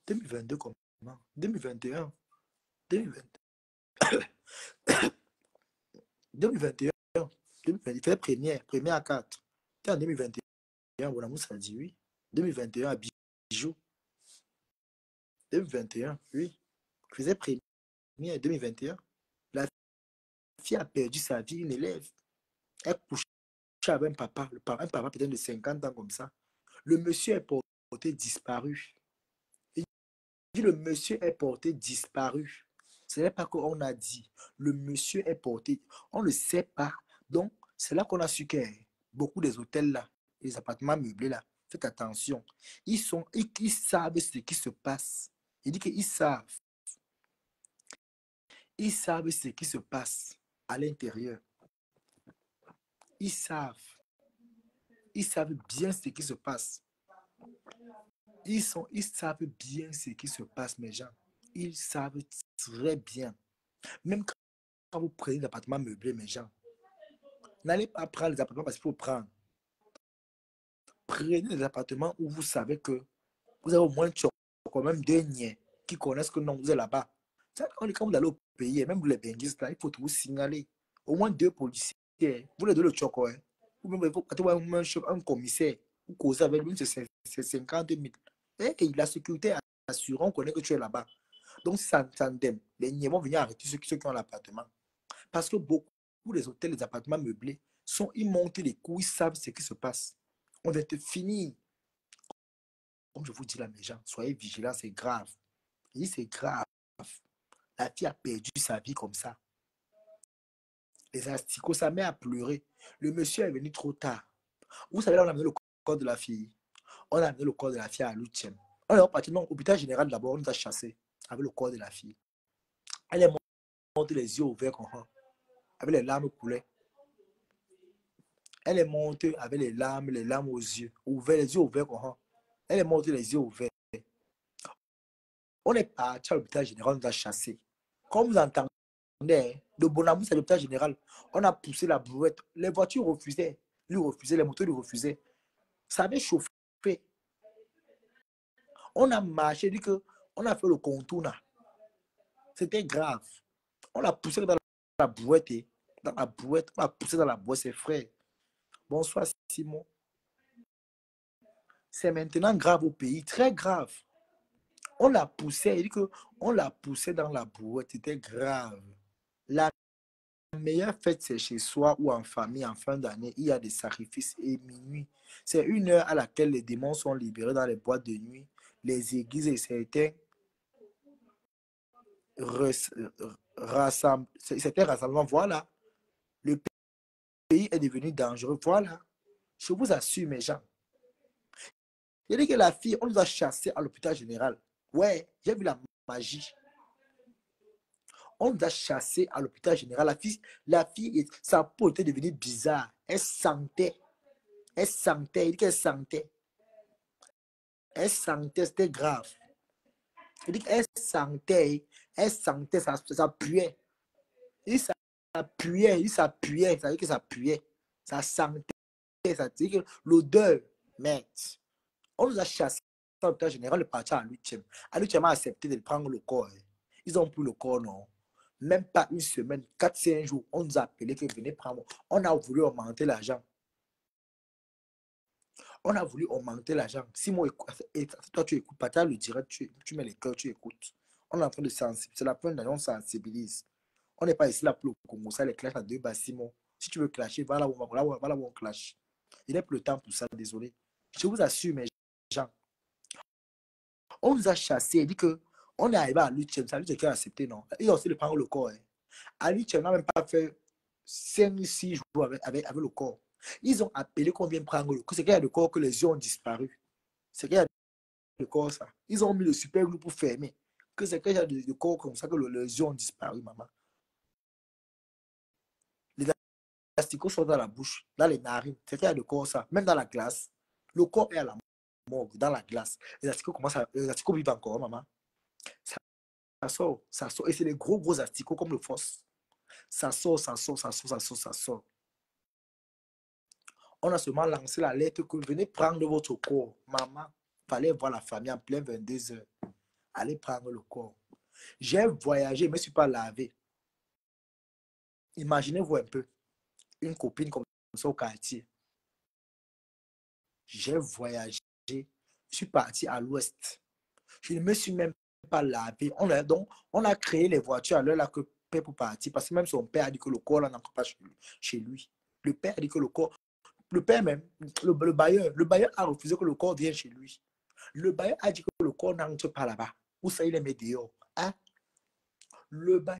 2022 comment? 2021. 2020, 2021. 2020, il faisait première à 4. C'était en 2021. Bonamou Sadi, oui. 2021 à Bijou. 2021, oui. Je faisais première en 2021. La fille a perdu sa vie, une élève. Elle couchait avec un papa, un papa peut-être de 50 ans comme ça. Le monsieur est porté disparu. Il dit le monsieur est porté disparu. Ce n'est pas qu'on a dit. Le monsieur est porté. On ne sait pas. Donc, c'est là qu'on a su que beaucoup des hôtels là, les appartements meublés là, faites attention. Ils savent ce qui se passe. Il dit qu'ils savent. Ils savent ce qui se passe à l'intérieur. Ils savent. Ils savent bien ce qui se passe. Ils savent bien ce qui se passe, mes gens. Ils savent très bien. Même quand vous prenez des appartements meublés, mes gens, n'allez pas prendre les appartements parce qu'il faut prendre. Prenez des appartements où vous savez que vous avez au moins quand même deux niais qui connaissent que non, vous êtes là-bas. Quand vous allez au pays, même vous les bengistes, là, il faut vous signaler. Au moins 2 policiers. Vous les donnez le choco. Ou même il faut un commissaire. Vous causez avec lui, c'est 50 000. Et la sécurité assure, on connaît que tu es là-bas. Donc, si ça tandem, les niais vont venir arrêter ceux qui ont l'appartement. Parce que beaucoup des hôtels, les appartements meublés, ils montent les coups, ils savent ce qui se passe. On va te finir. Comme je vous dis là, mes gens, soyez vigilants, c'est grave. C'est grave. La fille a perdu sa vie comme ça. Les asticots, sa mère a pleuré. Le monsieur est venu trop tard. Vous savez, là, on a amené le corps de la fille. On a amené le corps de la fille à l'U-Tiem. On est parti, non, au hôpital général d'abord, on nous a chassés avec le corps de la fille. Elle est morte les yeux ouverts comme ça, avec les larmes coulaient. Elle est montée avec les larmes aux yeux, ouverts, les yeux ouverts comme ça. Elle est morte les yeux ouverts. On est parti à l'hôpital général, on nous a chassés. Comme vous entendez, de Bonamou, c'est l'hôpital général. On a poussé la brouette. Les voitures refusaient. Lui refusait, les motos lui refusaient. Ça avait chauffé. On a marché, dit que on a fait le contour là. C'était grave. On l'a poussé dans la brouette. Dans la brouette. On l'a poussé dans la boîte, ses frères. Bonsoir, Simon. C'est maintenant grave au pays, très grave. On l'a poussé, il dit que on l'a poussé dans la brouette, c'était grave. La meilleure fête, c'est chez soi ou en famille, en fin d'année, il y a des sacrifices et minuit. C'est une heure à laquelle les démons sont libérés dans les boîtes de nuit, les églises et certains rassemblements. Voilà, le pays est devenu dangereux. Voilà, je vous assure, mes gens. Il a dit que la fille, on nous a chassés à l'hôpital général. Ouais, j'ai vu la magie. On nous a chassés à l'hôpital général. La fille, sa peau était devenue bizarre. Elle sentait. Il dit qu'elle sentait. Elle sentait, c'était grave. Il dit qu'elle sentait. Elle sentait, ça puait. Ça puait, ça veut dire que ça puait. Ça sentait, ça veut dire que l'odeur, merde. On nous a chassés à l'hôpital général, le parti à l'U-Tiem. À l'U-Tiem a accepté de prendre le corps. Ils ont pris le corps, non. Même pas une semaine, 4-5 jours, on nous a appelé que venez prendre. On a voulu augmenter l'argent. On a voulu augmenter l'argent. Si moi, toi, tu écoutes pas, tu as le direct, tu mets les cœurs, tu écoutes. On est en train de sensibiliser. C'est la fin d'année, on sensibilise. On n'est pas ici là pour le Congo. Ça, les clashs à deux bas, Simon. Si tu veux clasher, voilà où on clash. Il n'est plus le temps pour ça, désolé. Je vous assure, mes gens. On nous a chassés. Il dit que on est arrivé à l'U-Tiem. C'est l'U-Tiem qui a accepté, non. Ils ont aussi de prendre le corps. À l'U-Tiem, on n'a même pas fait 5-6 jours avec le corps. Ils ont appelé qu'on vient prendre le corps. C'est qu'il y a le corps que les yeux ont disparu. C'est qu'il y a le corps, ça. Ils ont mis le super glue pour fermer. Que c'est qu'il y a le corps comme ça que les yeux ont disparu, maman. Les asticots sont dans la bouche, dans les narines. C'est qu'il y a le corps, ça. Même dans la glace. Le corps est à la morgue, dans la glace. Les asticots vivent encore, maman. Ça sort, ça sort. Et c'est des gros asticots comme le phos. Ça sort. On a seulement lancé la lettre que venez prendre votre corps. Maman, fallait voir la famille en plein 22 heures. Allez prendre le corps. J'ai voyagé, je ne me suis pas lavé. Imaginez-vous un peu, une copine comme ça au quartier. J'ai voyagé, je suis parti à l'ouest. Je ne me suis même pas lavé. On a créé les voitures à l'heure là que père pour partir, parce que même son père a dit que le corps n'entre pas chez lui. Le père a dit que le corps, le père même, le bailleur a refusé que le corps vienne chez lui. Le bailleur a dit que le corps n'entre pas là-bas. Où ça, il est mis dehors. Hein? Le bailleur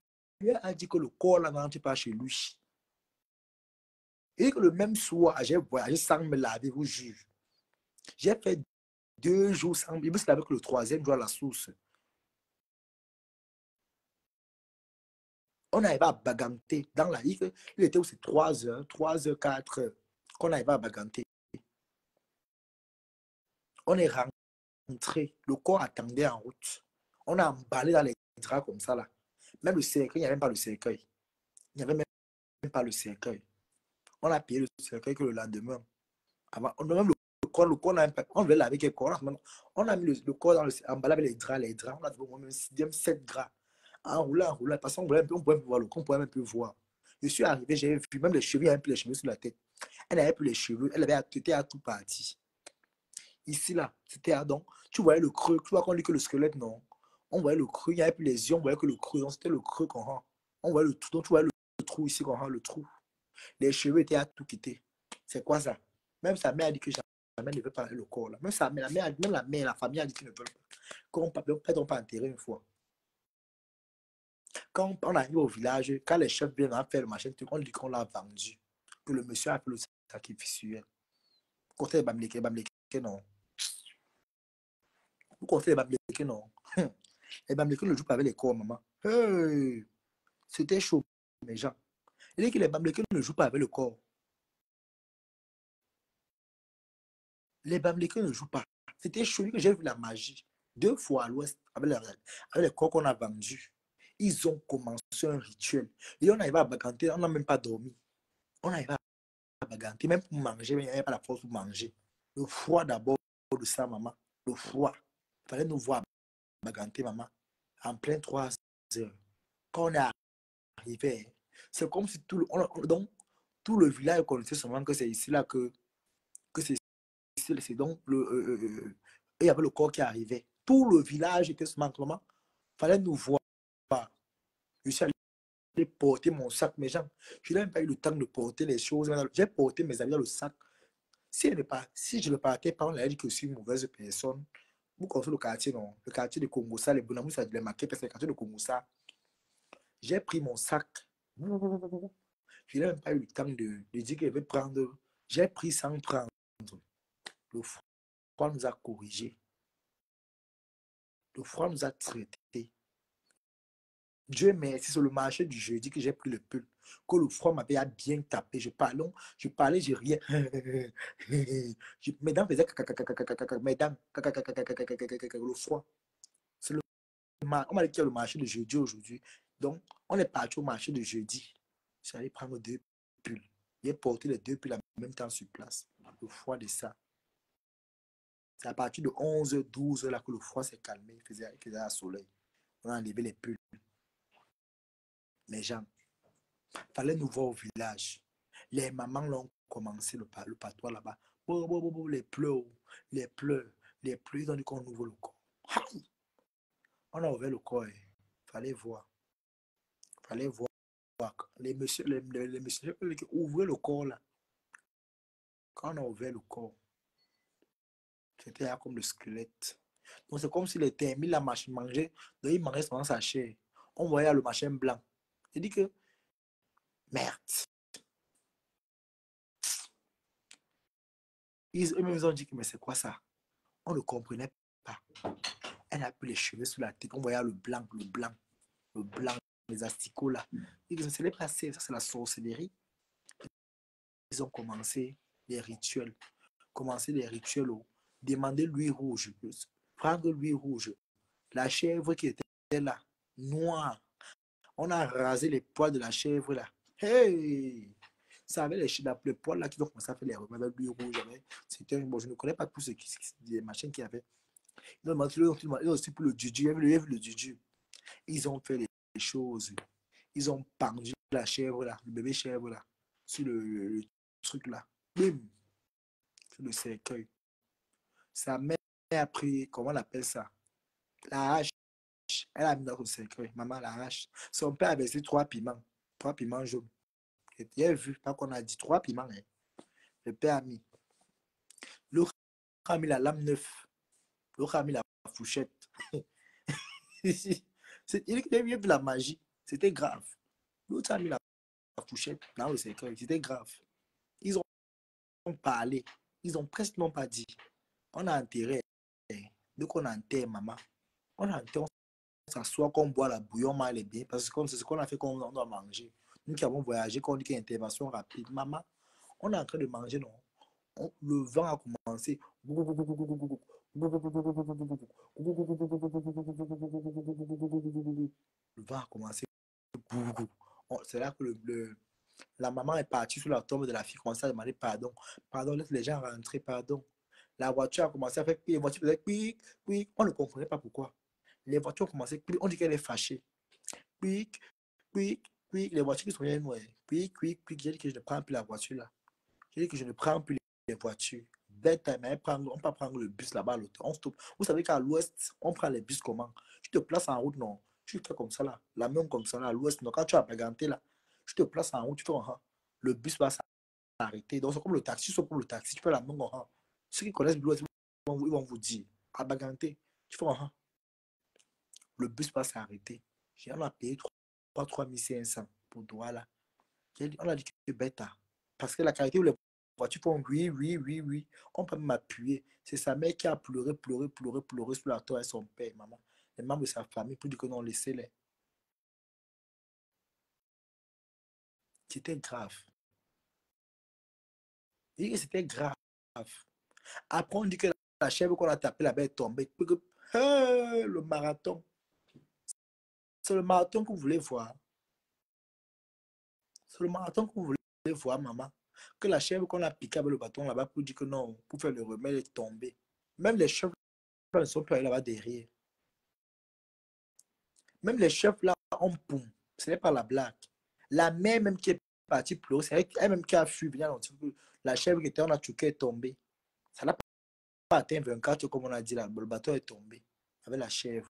a dit que le corps n'entre pas chez lui. Et que le même soir, j'ai voyagé sans me laver, vous jure. J'ai fait 2 jours sans. Il me suis lavé que le 3e jour à la source. On n'arrivait à baganter dans la ville. Il était aussi 3 heures, 4 heures qu'on n'arrivait à baganter. On est rentré. Le corps attendait en route. On a emballé dans les draps comme ça là. Même le cercueil, il n'y avait même pas le cercueil. Il n'y avait même pas le cercueil. On a payé le cercueil que le lendemain. Avant, même le corps, on veut laver le corps. On a mis le corps emballé avec les draps. On a trouvé même 7 draps. En roulant, parce qu'on pouvait même voir le on pouvait même plus voir. Je suis arrivé, j'ai vu même les cheveux, il n'y avait plus les cheveux sur la tête. Elle n'avait plus les cheveux, elle avait été à tout parti. Ici, là, c'était à donc, tu voyais le creux, tu vois qu'on dit que le squelette, non. On voyait le creux, il n'y avait plus les yeux, on voyait que le creux, donc c'était le creux qu'on rend. On voyait le trou, donc tu voyais le trou ici qu'on rend le trou. Les cheveux étaient à tout quitter. C'est quoi ça? Même sa mère a dit que jamais ne veut pas le corps là. Même sa mère, même la mère, la famille a dit qu'ils ne veulent pas. Quand on pas enterré une fois. Quand on arrive au village, quand les chefs viennent faire le machin, on dit qu'on l'a vendu. Que le monsieur a fait le sacrifice. Côté les Bamileke, non. Vous comptez les Bamileke, non. Les Bamileke ne jouent pas avec les corps, maman. Hey, c'était chaud, mes gens. Il dit que les Bamileke ne jouent pas avec le corps. Les Bamileke ne jouent pas. C'était chaud que j'ai vu la magie. 2 fois à l'ouest, avec les corps qu'on a vendus. Ils ont commencé un rituel. Et on arrivait à baganter, on n'a même pas dormi. On arrivait à baganter, même pour manger, mais il n'y avait pas la force pour manger. Le froid d'abord de ça, maman. Le froid. Il fallait nous voir baganter, maman. En plein 3 heures. Quand on est arrivé, c'est comme si donc, tout le village connaissait seulement que c'est ici là que c'est donc il y avait le corps qui arrivait. Tout le village était seulement comment il fallait nous voir. Je suis allé porter mon sac, mes gens. Je n'ai même pas eu le temps de porter les choses. J'ai porté mes habits dans le sac. Si je ne partais pas, on allait dire que je suis une mauvaise personne. Vous connaissez le quartier, non? Le quartier de Kongosa, les Bonamous, ça les marqué parce que le quartier de Kongosa. J'ai pris mon sac. Je n'ai même pas eu le temps de dire que je vais prendre. J'ai pris sans prendre. Le froid nous a corrigés. Le froid nous a traités. Dieu merci, c'est le marché du jeudi que j'ai pris le pull. Que le froid m'avait bien tapé. Je parlais, je riais. Mesdames faisaient mesdames, le froid. C'est le on m'a dit qu'il y a le marché de jeudi aujourd'hui. Donc, on est parti au marché de jeudi. Je suis allé prendre 2 pulls. J'ai porté les 2 pulls en même temps sur place. Le froid de ça. C'est à partir de 11h, 12h là que le froid s'est calmé. Il faisait un soleil. On a enlevé les pulls. Les gens, il fallait nous voir au village. Les mamans l'ont commencé le patois là-bas. Les pleurs, les pleurs, les pleurs. Ils ont dit qu'on ouvre le corps. On a ouvert le corps. Il fallait voir. Il fallait voir. Les messieurs, les messieurs qui ouvraient le corps là. Quand on a ouvert le corps, c'était là comme le squelette. Donc c'est comme si les termites la machine mangeait. Donc ils mangeaient seulement sa chair. On voyait le machin blanc. Il dit que merde. Eux-mêmes ils ont dit que mais c'est quoi ça? On ne comprenait pas. Elle a pris les cheveux sur la tête. On voyait le blanc, le blanc, le blanc, les asticots là. Ils disaient, c'est les passés, ça c'est la sorcellerie. Ils ont commencé les rituels. Commencé les rituels. Demander l'huile rouge. Prendre l'huile rouge. La chèvre qui était là, noire. On a rasé les poils de la chèvre là. Hey! Ça avait les poils là qui ont commencé à faire les remèdes avec l'huile rouge. C'était bon, je ne connais pas tous les machines qu'il y avait. Ils ont aussi pour le juju. Il y avait le juju. Ils ont fait les choses. Ils ont pendu la chèvre là, le bébé chèvre là, sur le truc là. Bim! Sur le cercueil. Sa mère a pris, comment on appelle ça? La hache. Elle a mis dans le cercueil. Maman, la hache. Son père a versé 3 piments. 3 piments jaunes. J'ai vu, pas qu'on a dit 3 piments. Hein. Le père a mis. L'autre a mis la lame neuf. L'autre a mis la fourchette. Il a vu la magie. C'était grave. L'autre a mis la fourchette dans le cercueil. C'était grave. Ils ont parlé. Ils ont presque non pas dit. On a enterré. Donc on enterre maman. On enterre, on s'assoit, qu'on boit la bouillon mal et bien. Parce que c'est ce qu'on a fait quand on doit manger. Nous qui avons voyagé, quand on dit qu'il y a une intervention rapide. Maman, on est en train de manger, non? Le vent a commencé. Le vent a commencé. C'est là que la maman est partie sur la tombe de la fille, commençait à demander pardon. Pardon, laisse les gens rentrer, pardon. La voiture a commencé à faire les voitures faisaient oui. On ne comprenait pas pourquoi. Les voitures ont commencé, on dit qu'elle est fâchée. quick, quick, quick. Les voitures qui sont bien noires. Quick, quick, quick. J'ai dit que je ne prends plus la voiture là. J'ai dit que je ne prends plus les voitures. On ne peut pas prendre le bus là-bas à l'hôtel. On stoppe. Vous savez qu'à l'ouest, on prend les bus comment? Tu te places en route, non. Tu fais comme ça là. La même comme ça là, à l'ouest. Donc quand tu as Baganté là, tu te places en route, tu fais le bus va s'arrêter. Donc c'est comme le taxi, sauf pour le taxi, tu fais la même ceux qui connaissent l'ouest, ils vont vous dire, à Baganté, tu fais le bus va s'arrêter. On a payé 3 500 pour Douala. On a dit que c'est bête. Parce que la qualité où les voitures font oui, oui, oui, oui. On peut m'appuyer. C'est sa mère qui a pleuré, pleuré, pleuré, pleuré sur la tour et son père, maman. Les membres de sa famille pour dire que non, laissez-les. C'était grave. Et c'était grave. Après, on dit que la chèvre qu'on a tapée là-bas est tombée. Le marathon. C'est le marathon que vous voulez voir. C'est le marathon que vous voulez voir, maman. Que la chèvre qu'on a piqué avec le bâton là-bas pour dire que non, pour faire le remède, est tombée. Même les chèvres ne sont plus allés là-bas derrière. Même les chefs là ont poum. Ce n'est pas la blague. La mère même qui est partie pleurer, c'est elle-même qui a fui. La chèvre qui était en Atchouké est tombée. Ça n'a pas atteint 24 comme on a dit là. Le bateau est tombé avec la chèvre.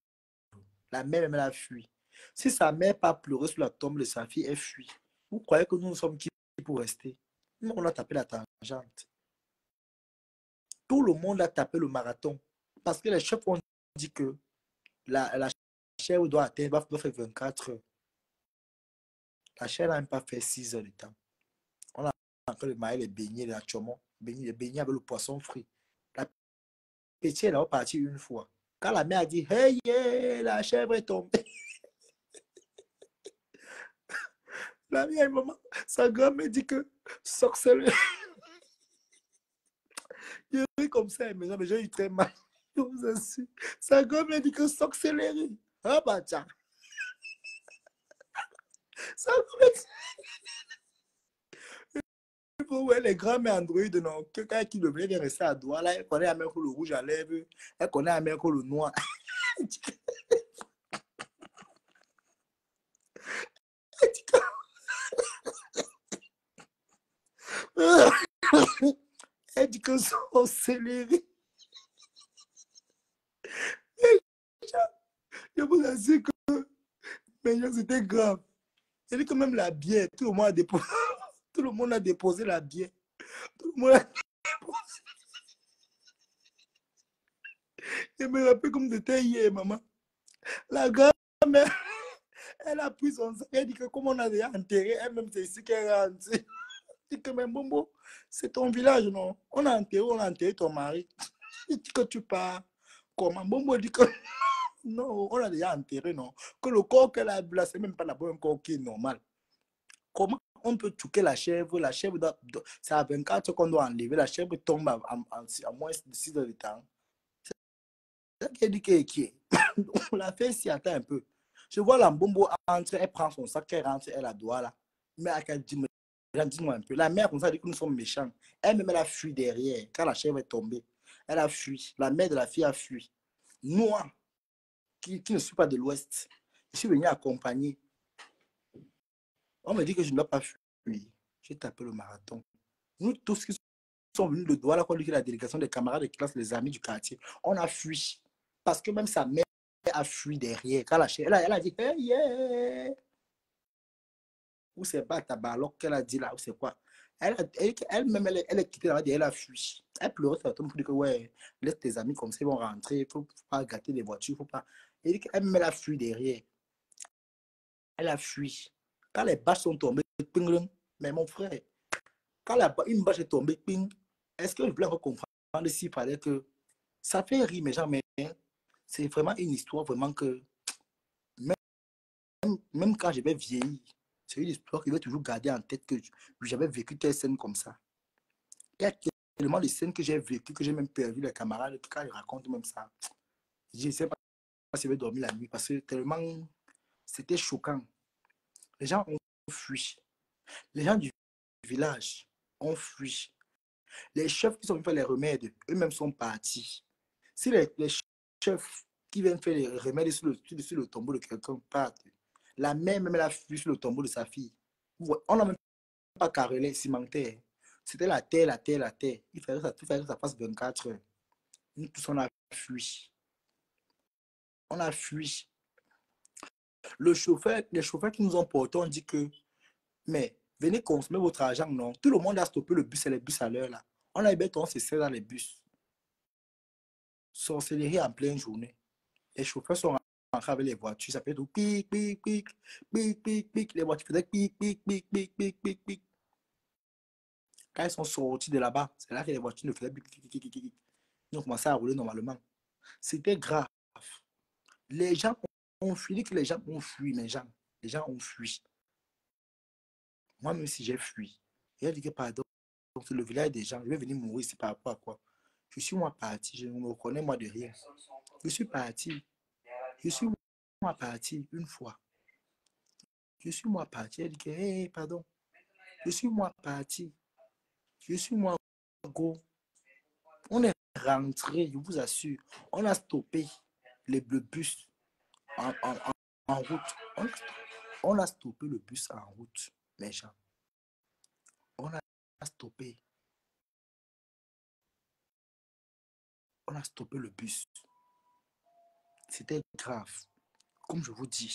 La mère même elle a fui. Si sa mère n'a pas pleuré sur la tombe de sa fille, elle fuit. Vous croyez que nous sommes qui pour rester? Nous, on a tapé la tangente. Tout le monde a tapé le marathon. Parce que les chefs ont dit que la chèvre doit atteindre, doit faire 24 heures. La chair n'a même pas fait 6 heures de temps. On a encore le maïs, les beignets, les achomons, les beignets avec le poisson frit. La petite, elle est partie une fois. Quand la mère a dit, hey, yeah, la chèvre est tombée. La mère, maman, sa grand-mère dit que sorcellerie. Je ris comme ça, mais j'ai eu très mal. Je vous assure. Sa grand-mère dit que sorcellerie. Ah bah tiens. Sa grand-mère dit, ouais, les grands-mères Android, non. Quelqu'un qui devrait bien rester à doigt, là, elle connaît la mère que le rouge à lèvres. Elle connaît la mère que le noir. Elle dit que sorcellerie. Je vous assure que c'était grave. Elle dit que même la bière, tout le monde a déposé, tout le monde a déposé la bière. Tout le monde a déposé. Je me rappelle comme c'était hier, maman. La grand-mère, elle a pris son sac. Elle dit que comme on a déjà enterré, elle-même, c'est ici qu'elle est rentrée. Elle dit que, mais Bombo, c'est ton village, non? On a enterré ton mari. Elle dit que tu pars. Comment? Bombo dit que non, on l'a déjà enterré, non? Que le corps qu'elle a, là, c'est même pas d'abord un corps qui est normal. Comment on peut tuer la chèvre? La chèvre, c'est à 24 qu'on doit enlever. La chèvre tombe à moins de 6 heures de temps. C'est ça qui dit qui on l'a fait s'y attend un peu. Je vois la Mbombo entrer, elle prend son sac, elle rentre, elle a doigt là. Mais elle dit, dis-moi un peu. La mère, comme ça, dit que nous sommes méchants. Elle-même, elle a fui derrière. Quand la chèvre est tombée, elle a fui. La mère de la fille a fui. Moi, qui ne suis pas de l'Ouest, je suis venu accompagner. On me dit que je ne dois pas fuir. J'ai tapé le marathon. Nous tous qui sont venus de Douala, la délégation des camarades de classe, les amis du quartier, on a fui. Parce que même sa mère a fui derrière. Quand elle a dit, hey, yeah. Ou c'est pas Tabarlok qu'elle a dit là, ou c'est quoi. Elle-même, elle est quittée là-bas, elle a fui. Elle pleurait sur la tombe pour dire que, ouais, laisse tes amis comme ça, ils vont rentrer, il ne faut pas gâter les voitures, il faut pas. Elle-même, elle a fui derrière. Elle a fui. Quand les bâches sont tombées, mais mon frère, quand une bâche est tombée, est-ce que je voulais encore comprendre s'il fallait que. Ça fait rire mes gens, mais c'est vraiment une histoire vraiment que, même quand je vais vieillir, c'est une histoire qui va toujours garder en tête que j'avais vécu telle scène comme ça. Il y a tellement de scènes que j'ai vécues, que j'ai même perdu les camarades, quand ils racontent même ça. Je ne sais pas si je vais dormir la nuit parce que tellement c'était choquant. Les gens ont fui. Les gens du village ont fui. Les chefs qui sont venus faire les remèdes, eux-mêmes sont partis. Si les chefs qui viennent faire les remèdes sur le tombeau de quelqu'un partent, La mère, même, elle a fui sur le tombeau de sa fille. On n'a même pas carrelé, cimenté. C'était la terre, la terre, la terre. Il fallait que ça fasse 24 heures. Nous tous, on a fui. On a fui. Les chauffeurs qui nous ont portés ont dit que, mais venez consommer votre argent, non. Tout le monde a stoppé le bus et les bus à l'heure, là. On a eu béton, c'est ça dans les bus. Sorcellerie en pleine journée. Les chauffeurs sont rentrés avec les voitures, ça fait tout pic, pic, pic, pic, pic, pic. Les voitures faisaient pic, pic, pic, pic, pic, pic, pic. Quand ils sont sortis de là-bas, c'est là que les voitures ne faisaient pic, pic, pic, pic, pic. Ils ont commencé à rouler normalement. C'était grave. Les gens ont fui, que les gens ont fui, les gens ont fui. Moi, même si j'ai fui, il a dit que pardon, donc le village des gens, je vais venir mourir ici par rapport à quoi? Je suis moi parti, je ne me reconnais moi de rien. Je suis parti. Je suis moi parti une fois. Je suis moi parti. Elle dit que, hey, pardon. Je suis moi parti. Je suis moi go. On est rentré, je vous assure. On a stoppé le bus en route. On a stoppé le bus en route, mes gens. On a stoppé. On a stoppé le bus. C'était grave. Comme je vous dis,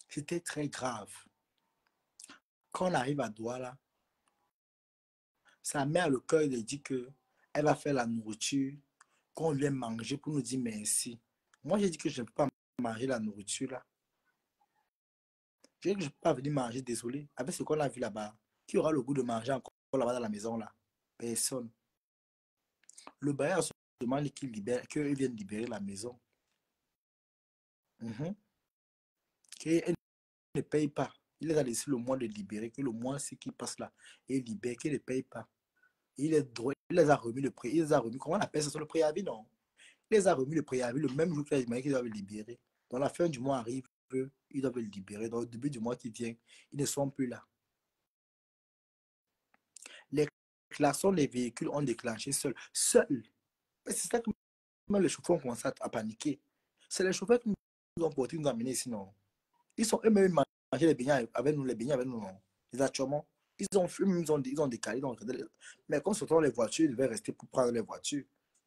c'était très grave. Quand on arrive à Douala, sa mère, le cœur, elle dit que elle va faire la nourriture, qu'on vient manger pour nous dire merci. Moi, j'ai dit que je ne peux pas manger la nourriture là. J'ai dit que je ne peux pas venir manger, désolé. Avec ce qu'on a vu là-bas, qui aura le goût de manger encore là-bas dans la maison là? Personne. Le bailleur se demande qu'il libère, qu'ils viennent libérer la maison. Qu'il ne paye pas. Il les a laissé le mois de libérer, que le mois c'est qui passe là et libère, qu'il ne paye pas. Il les a remis le prix. Il les a remis, comment on appelle ça, sur le préavis, non? Il les a remis le préavis le même jour qu'il a dit qu'ils doivent le libérer. Dans la fin du mois arrive, ils doivent le libérer. Dans le début du mois qui vient, ils ne sont plus là. Les klaxons des véhicules ont déclenché seuls. Seuls. C'est ça que même les chauffeurs ont commencé à paniquer. C'est les chauffeurs qui nous ont portés, nous ont amenés ici, non? Ils sont eux-mêmes mangés les beignets avec nous, les beignets avec nous, non? Exactement. Ils ont fumé, ils ont décalé. Mais quand ce sont les voitures, ils devaient rester pour prendre les voitures.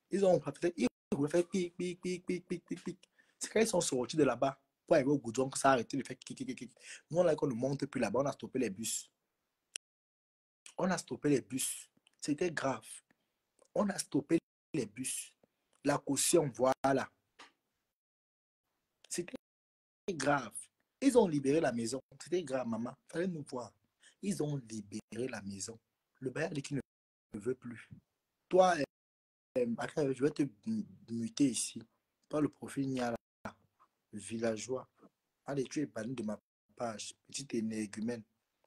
Ils ont fait, ils voulaient faire pic, pic, pic, pic, pic, pic, pic. C'est quand ils sont sortis de là-bas pour arriver au goudron que ça a arrêté de faire kic, kic, kic, kic. Nous, là, quand on ne monte plus là-bas, on a stoppé les bus. On a stoppé les bus. C'était grave. On a stoppé les bus. La caution, voilà. C'était grave. Ils ont libéré la maison. C'était grave, maman. Fallait nous voir. Ils ont libéré la maison. Le bailleur dit qu'il ne veut plus. Toi, je vais te muter ici. Pas le profil Niala, villageois. Allez, tu es banni de ma page. Petite énergumène.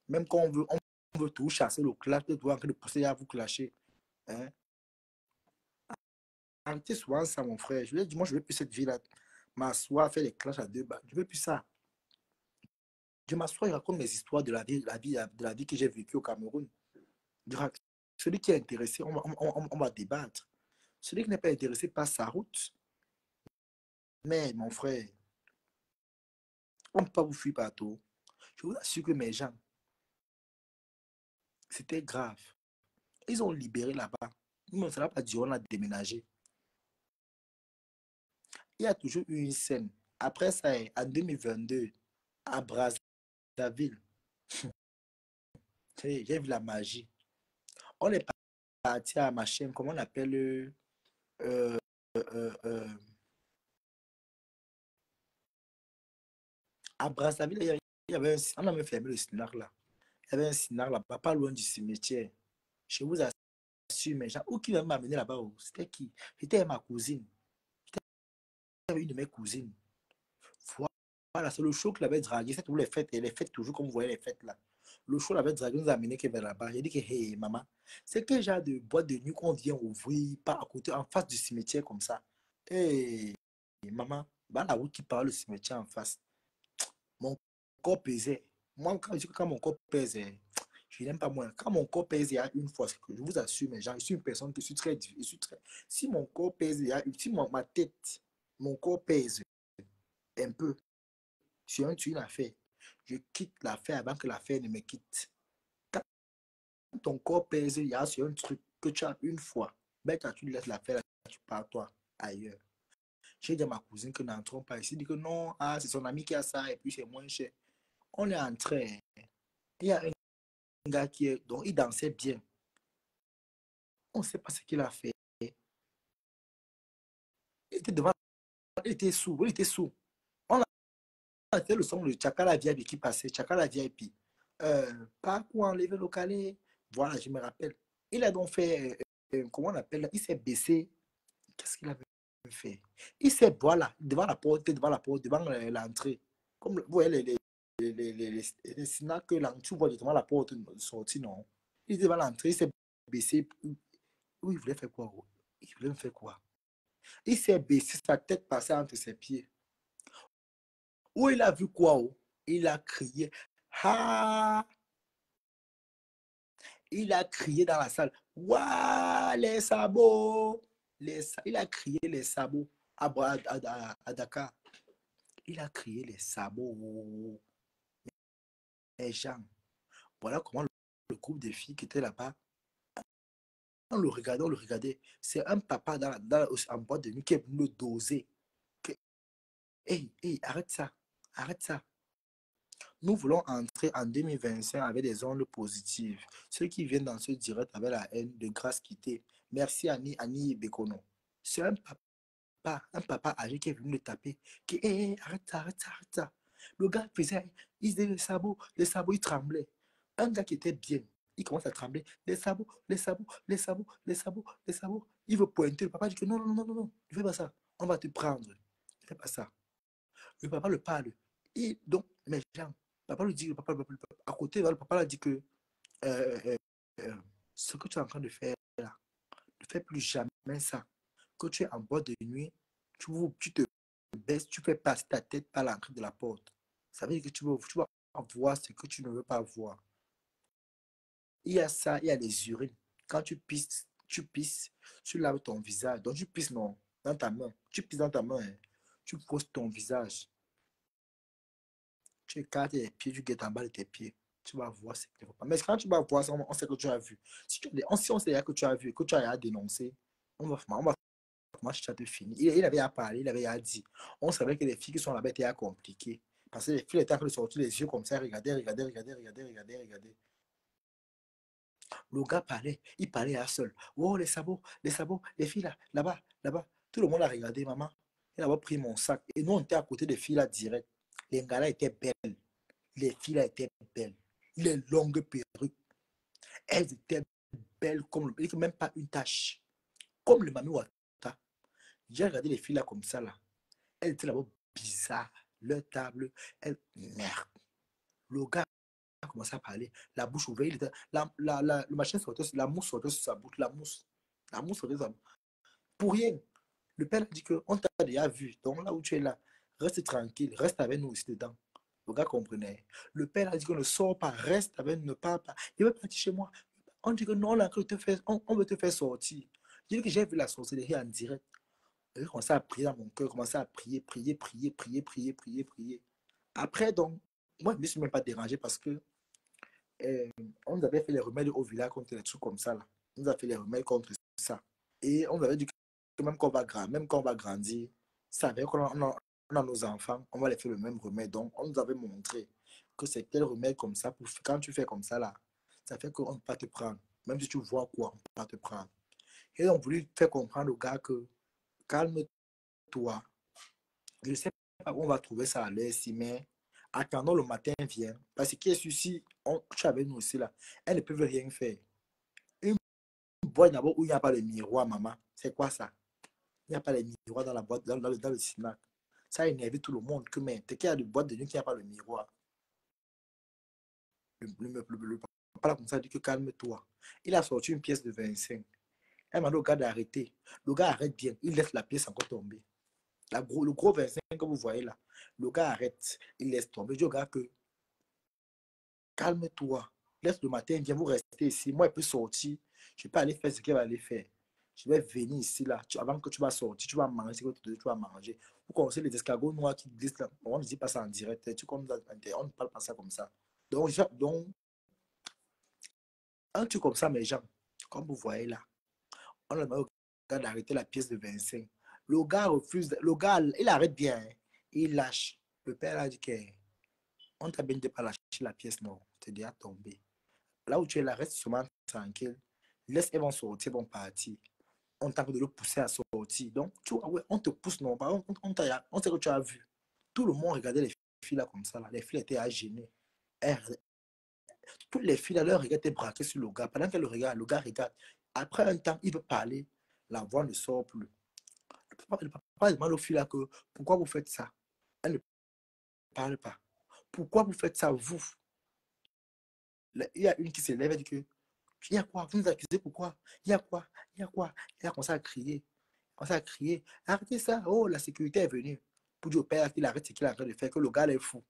Même quand on veut tout chasser, le clash, tu dois de procéder à vous clasher. Hein? Arrêtez souvent ça, mon frère. Je lui ai dit, moi, je ne veux plus cette vie-là. M'asseoir, faire les clashs à deux balles. Je ne veux plus ça. Je m'assois, je raconte mes histoires de de la vie que j'ai vécue au Cameroun. Celui qui est intéressé, on va débattre. Celui qui n'est pas intéressé passe sa route. Mais mon frère, on ne peut pas vous fuir partout. Je vous assure que mes gens, c'était grave. Ils ont libéré là-bas. Nous, ça n'a pas dit, on a déménagé. Il y a toujours eu une scène. Après ça, en 2022, à Brazzaville, j'ai vu la magie. On est parti à ma chaîne, comment on appelle euh, euh, euh, à Brazzaville, il y avait on a même fermé le cinar là. Il y avait un cinar là-bas, pas loin du cimetière. Je vous assure, mes gens, où qui m'a amené là-bas? C'était qui? C'était ma cousine. C'était une de mes cousines. Voilà, c'est le show qui l'avait dragué. C'est toujours les fêtes, et les fêtes toujours comme vous voyez les fêtes là. Le show l'avait dragué, nous a amené vers là-bas. J'ai dit que, hey, maman, c'est quel genre de boîte de nuit qu'on vient ouvrir, pas à côté, en face du cimetière comme ça? Hey, maman, bah, la route qui parle, le cimetière en face. Mon corps pesait. Moi, quand mon corps pèse, je n'aime pas moins. Quand mon corps pèse, il y a une fois, que je vous assure, mes gens, je suis une personne qui suis très, si mon corps pèse, si ma tête, mon corps pèse, un peu. Sur une affaire. Je quitte l'affaire avant que l'affaire ne me quitte. Quand ton corps pèse, il y a sur un truc que tu as une fois. Ben, quand tu laisses l'affaire, tu pars toi ailleurs. J'ai dit à ma cousine que n'entrons pas ici. Il dit que non, ah, c'est son ami qui a ça et puis c'est moins cher. On est entré. Il y a un gars qui est. Donc, il dansait bien. On ne sait pas ce qu'il a fait. Il était devant. Il était sourd. Il était sourd. On a fait le son de Chakala VIP qui passait. Chakala VIP. Pas pour enlever le calais. Voilà, je me rappelle. Il a donc fait. Comment on appelle? Il s'est baissé. Qu'est-ce qu'il avait fait? Il s'est, voilà, devant la porte, devant l'entrée. Comme vous voyez les snacks que tu vois devant la porte de sortie, non? Il était devant l'entrée, il s'est baissé. Oui, il voulait faire quoi? Il voulait me faire quoi? Il s'est baissé, sa tête passait entre ses pieds. Où il a vu quoi? Il a crié. Ah! Il a crié dans la salle. Waouh, les sabots! Il a crié les sabots à Dakar. Il a crié les sabots. Les gens. Voilà comment le groupe de filles qui étaient là-bas, on le regardait. C'est un papa en boîte de nuit qui est venu le doser. Hey, hey, arrête ça. Arrête ça. Nous voulons entrer en 2025 avec des ondes positives. Ceux qui viennent dans ce direct avec la haine, de grâce quitter. Merci Annie Bekono. C'est un papa âgé qui est venu le taper. Qui, hey, arrête ça, arrête ça, arrête ça. Le gars faisait, il faisait les sabots, il tremblait. Un gars qui était bien, il commence à trembler. Les sabots, les sabots, les sabots, les sabots, les sabots. Il veut pointer. Le papa dit que non, non, non, non, non, ne fais pas ça. On va te prendre. Ne fais pas ça. Le papa le parle. Et donc, mes gens, papa lui dit, à côté, le papa lui dit que euh, euh, euh, ce que tu es en train de faire là, ne fais plus jamais ça. Que tu es en boîte de nuit, tu te baisses, tu fais passer ta tête par l'entrée de la porte. Ça veut dire que tu vas voir ce que tu ne veux pas voir. Il y a ça, il y a les urines. Quand tu pisses, tu laves ton visage. Donc tu pisses non, dans ta main. Tu pisses dans ta main, hein. Tu poses ton visage. Tu écartes les pieds, tu guettes en bas de tes pieds. Tu vas voir ce qu'il ne faut pas. Mais quand tu vas voir ça, on sait que tu as vu. Si on sait que tu as vu, que tu as à dénoncer, on va moi, je te fini. Il avait à parler, il avait à dire. On savait que les filles qui sont là-bas étaient à compliquer. Parce que les filles étaient en train de sortir les yeux comme ça, regarder, regarder, regarder, regarder, regarder, regarder. Le gars parlait, il parlait à seul. Oh, les sabots, les filles là, là-bas, là-bas. Tout le monde a regardé, maman. Il a pris mon sac. Et nous, on était à côté des filles là, direct. Les gars là étaient belles. Les filles là étaient belles. Les longues perruques. Elles étaient belles comme même pas une tache. Comme le Mami Wata. J'ai regardé les filles là comme ça là. Elles étaient là-bas bizarres. Leur table, merde. Le gars a commencé à parler. La bouche ouverte. Le machin sortait, la mousse sortait sur sa bouche. La mousse. La mousse sortait sur sa bouche. Pour rien. Le père a dit qu'on t'a déjà vu. Donc là où tu es là, reste tranquille. Reste avec nous ici dedans. Le gars comprenait. Le père a dit qu'on ne sort pas. Reste avec nous. Ne parle pas. Il veut partir chez moi. On dit que non, là, on veut te faire sortir. J'ai dit que j'ai vu la sorcellerie en direct. J'ai commencé à prier dans mon cœur, commencé à prier, prier, prier, prier, prier, prier, prier. Après, donc, moi, je ne me suis même pas dérangé parce que euh, on nous avait fait les remèdes au village contre les trucs comme ça. Là. On nous a fait les remèdes contre ça. Et on nous avait dit que même quand on va grandir, ça veut qu'on on a nos enfants, on va les faire le même remède. Donc, on nous avait montré que c'est tel remède comme ça. Quand tu fais comme ça, là, ça fait qu'on ne peut pas te prendre. Même si tu vois quoi, on ne peut pas te prendre. Et on voulait faire comprendre au gars que calme-toi. Je ne sais pas où on va trouver ça à l'aise ici, mais attendons le matin vient. Parce que qui est ceci, tu es avec nous aussi là. Elles ne peuvent rien faire. Une boîte d'abord où il n'y a pas de miroir, maman. C'est quoi ça? Il n'y a pas de miroir dans la boîte, dans le snack. Ça a énervé tout le monde. Que mais t'es qu'il y a de boîte de nuit qui n'a pas de miroir. Le papa comme ça dit que calme-toi. Il a sorti une pièce de 25. Elle m'a dit au gars d'arrêter. Le gars arrête bien. Il laisse la pièce encore tomber. Le gros 25 que vous voyez là, le gars arrête, il laisse tomber. Je dis au gars que calme-toi, laisse le matin, viens vous rester ici. Moi, il peut sortir, je peux aller faire ce qu'il va aller faire. je vais venir ici, là. Avant que tu vas sortir, tu vas manger ce que tu vas manger. Vous connaissez les escargots noirs qui glissent là. On ne dit pas ça en direct. On ne parle pas ça comme ça. Donc, un truc comme ça, mes gens, comme vous voyez là, on a demandé au gars d'arrêter la pièce de 25. Le gars refuse. Le gars, il arrête bien. Hein. Il lâche. Le père a dit qu'on t'a bien dit pas lâcher la pièce, non. C'est déjà tombé. Là où tu es là, reste sûrement tranquille. Laisse, elles vont sortir, elles vont partir. On tente de le pousser à sortir. Donc, tu vois, ouais, on te pousse, non. On sait que tu as vu. Tout le monde regardait les filles là comme ça. Là. Les filles étaient à gêner. Toutes les filles là, leur regard était braqué sur le gars. Pendant que le gars regarde. Après un temps, il veut parler. La voix ne sort plus. Le papa demande aux filles là que pourquoi vous faites ça? Elle ne parle pas. Pourquoi vous faites ça, vous? Il y a une qui s'élève et dit que il y a quoi? Vous nous accusez pourquoi? Il y a quoi? Il y a quoi? Il a commencé à crier. Commencé à crier. Arrêtez ça. Oh, la sécurité est venue. Pour dire au père qu'il arrête ce qu'il est en train de faire, que le gars est fou.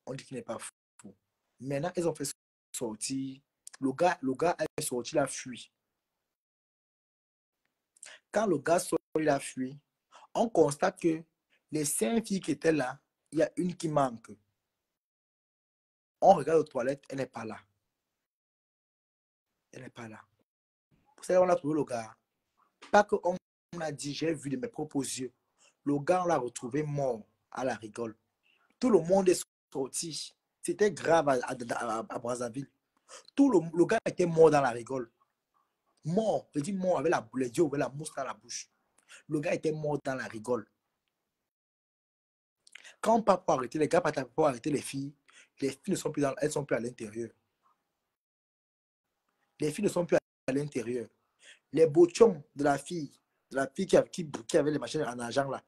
On dit qu'il n'est pas fou. Maintenant, ils ont fait sortir. Le gars est sorti, il a fui. Quand le gars sort, il a fui, on constate que les 5 filles qui étaient là, il y a une qui manque. On regarde aux toilettes, elle n'est pas là. Elle n'est pas là. Vous savez, on a trouvé le gars. Pas qu'on a dit, j'ai vu de mes propres yeux. Le gars, on l'a retrouvé mort à la rigole. Tout le monde est sorti. C'était grave à Brazzaville. Le gars était mort dans la rigole. Mort. Je dis mort avec les yeux ouverts, la mousse dans la bouche. Le gars était mort dans la rigole. Quand on part pour arrêter les gars, pour arrêter les filles ne sont plus elles sont plus à l'intérieur. Les filles ne sont plus à l'intérieur. Les bochons de la fille qui avait les machines en argent là,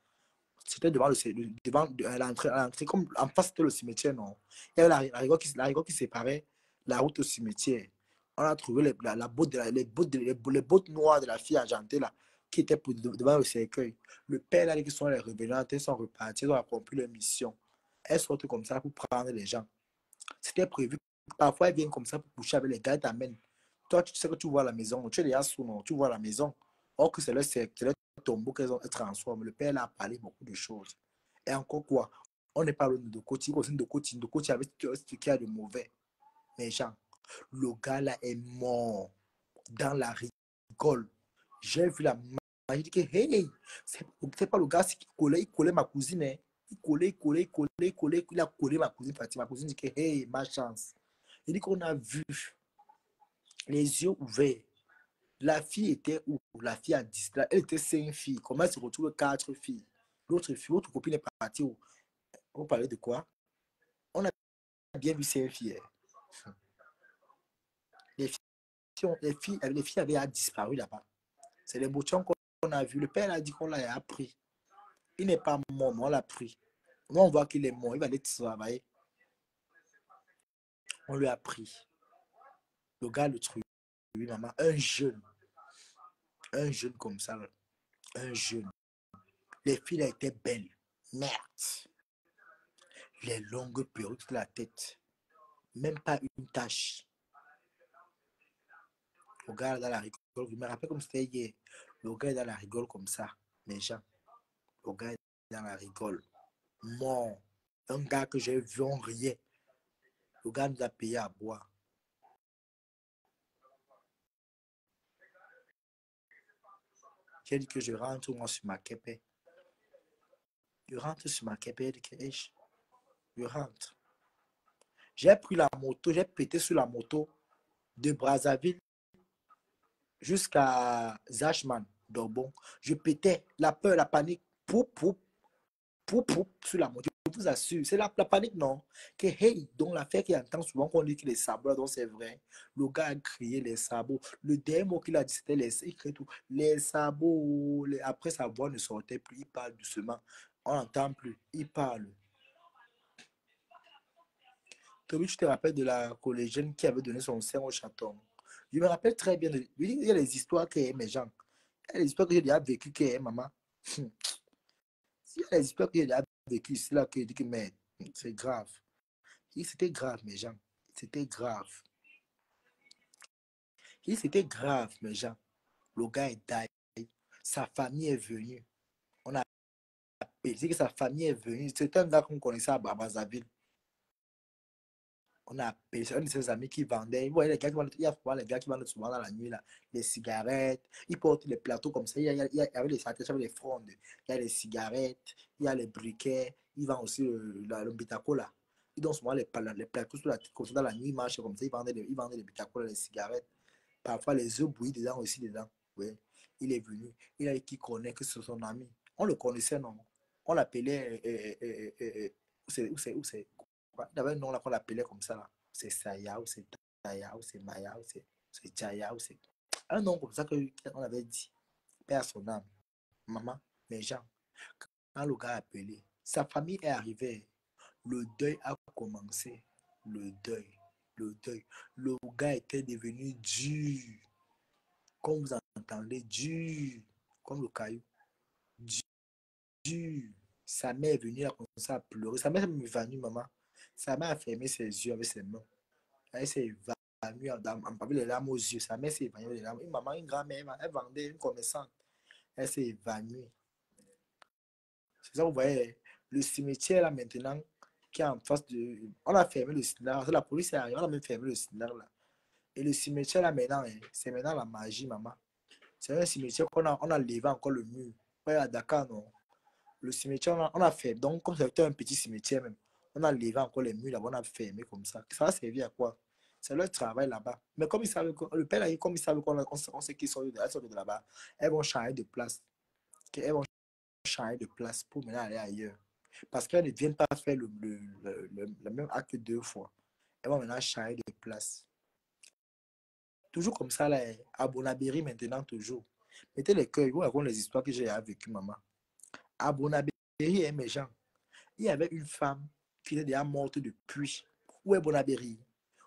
c'était devant l'entrée, comme en face de le cimetière, non. Il y avait la rigole qui séparait la route au cimetière. On a trouvé les bottes noires de la fille argentée là, qui étaient devant le cercueil. Le père a dit qu'ils sont les revenantes, elles sont reparties, elles ont accompli leur mission. Elles sortent comme ça pour prendre les gens. C'était prévu. Parfois, elles viennent comme ça pour coucher avec les gars, elles t'amènent. Toi, tu sais que tu vois la maison, tu es déjà sous, non, tu vois la maison. Or que c'est leur tombeau qu'elles transforment. Le père a parlé beaucoup de choses. Et encore quoi, on n'est pas loin de Koti, de Koti avec ce qu'il y a de mauvais. Mais gens, le gars là est mort dans la rigole. J'ai vu la main, j'ai dit que, hey, c'est pas le gars qui collait ma cousine. Hein. Il a collé ma cousine Fatima. Ma cousine dit que, hey, ma chance. Il dit qu'on a vu les yeux ouverts. La fille était où? La fille a 10. Elle était 5 filles. Comment elle se retrouve 4 filles? L'autre copine est partie où? On parlait de quoi? On a bien vu 5 filles. Hein. Les filles avaient disparu là-bas. C'est les boutons qu'on a vu. Le père a dit qu'on l'a appris. Il n'est pas mort, mais on l'a pris. Nous, on voit qu'il est mort. Il va aller travailler. On lui a pris. Le gars le truc. Oui, maman. Un jeune. Un jeune comme ça. Un jeune. Les filles étaient belles. Merde. Les longues perruques de la tête. Même pas une tache. Le gars dans la rigole. Je me rappelle comme c'était hier. Le gars est dans la rigole comme ça. Les gens. Le gars est dans la rigole. Mort. Un gars que j'ai vu, on riait. Le gars nous a payé à boire. J'ai dit que je rentre moi sur ma képé. Je rentre sur ma képé. Je rentre. J'ai pris la moto, j'ai pété sur la moto de Brazzaville jusqu'à Zachman, Dorbon. Je pétais, la peur, la panique, sur la moto. Je vous assure, c'est la panique, non? Que hey, donc l'affaire qu'il entend souvent qu'on dit que les sabots, donc c'est vrai. Le gars a crié les sabots. Le dernier mot qu'il a dit, c'était il crie tout. Les sabots. Après, sa voix ne sortait plus. Il parle doucement. On n'entend plus. Il parle. Toby, tu te rappelles de la collégienne qui avait donné son sein au chaton. Je me rappelle très bien. Il y a les histoires que mes gens. Il y a les histoires que j'ai déjà vécues que maman. Il y a les histoires que j'ai déjà vécues. C'est là que je dis que mais c'est grave. C'était grave, mes gens. C'était grave. C'était grave, mes gens. Le gars est die. Sa famille est venue. On a appelé que sa famille est venue. C'est un gars qu'on connaissait à Brazzaville. On a appelé un de ses amis qui vendait. Vous voyez, les gars qui vendent, il y a souvent les gars qui vendent souvent dans la nuit, là, les cigarettes. Ils portent les plateaux comme ça. Il y avait les sartèches avec les frondes. Il y a les cigarettes, il y a les briquets. Ils vendent aussi le bitaco, là. Ils donnent souvent les plateaux sur comme ça dans la nuit. Ils marchent comme ça. Ils vendaient les bitaco, les cigarettes. Parfois, les œufs bouillis dedans aussi, dedans. Oui. Il est venu. Il a dit qu'il connaît, que c'est son ami. On le connaissait, non? On l'appelait. Où c'est? Il avait un nom là qu'on l'appelait comme ça. Là. C'est Saya, ou c'est Taya, ou c'est Maya, ou c'est Chaya, ou c'est. Un nom comme ça qu'on avait dit. Père son âme. Maman, mes gens. Quand le gars a appelé, sa famille est arrivée. Le deuil a commencé. Le deuil. Le deuil. Le gars était devenu dur. Comme vous entendez, dur. Comme le caillou. Dur. Sa mère est venue là comme ça à pleurer. Sa mère est venue, maman. Sa mère a fermé ses yeux avec ses mains. Elle s'est évanouie en parlant les larmes aux yeux. Sa mère s'est évanouie les larmes. Une maman, une grand-mère, elle vendait une commerçante. Elle s'est évanouie. C'est ça, vous voyez, le cimetière là maintenant, qui est en face de. On a fermé le cimetière. La police est arrivée, on a même fermé le cimetière là. Et le cimetière là maintenant, c'est maintenant la magie, maman. C'est un cimetière on a levé encore le mur. Ouais, à Dakar, non. Le cimetière, on a fermé. Donc, comme c'était un petit cimetière même, on a levé encore les murs là, on a fermé comme ça. Ça va servir à quoi? C'est leur travail là-bas. Mais comme ils savent, le père, là, comme ils savent qu'on sait qu'ils sont de là-bas, elles vont changer de place. Elles vont changer de place pour maintenant aller ailleurs. Parce qu'elles ne viennent pas faire le même acte deux fois. Elles vont maintenant changer de place. Toujours comme ça, là, à Bonabéry maintenant, toujours. Mettez les cœurs, vous racontez les histoires que j'ai vécues, maman. À Bonabéry, mes gens, il y avait une femme qui était déjà morte depuis. Où est Bonabéry?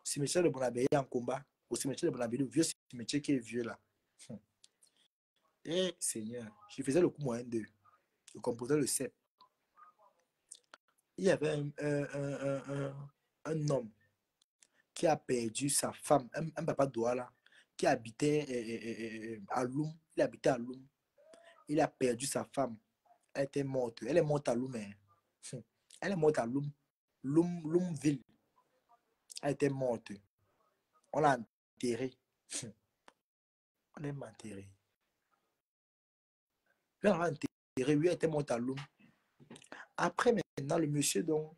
Au cimetière de Bonabéry en combat. Au cimetière de Bonabéry, le vieux cimetière qui est vieux là. Eh, Seigneur, je faisais le coup moyen 2. Je composais le 7. Il y avait un homme qui a perdu sa femme, un papa Douala, qui habitait à Loum. Il habitait à Loum. Il a perdu sa femme. Elle était morte. Elle est morte à Loum. Elle est morte à Loum. Loumville. Elle était morte. On l'a enterrée. On l'a enterrée. On l'a enterrée. Lui, elle était morte à Loum. Après, maintenant, le monsieur, donc,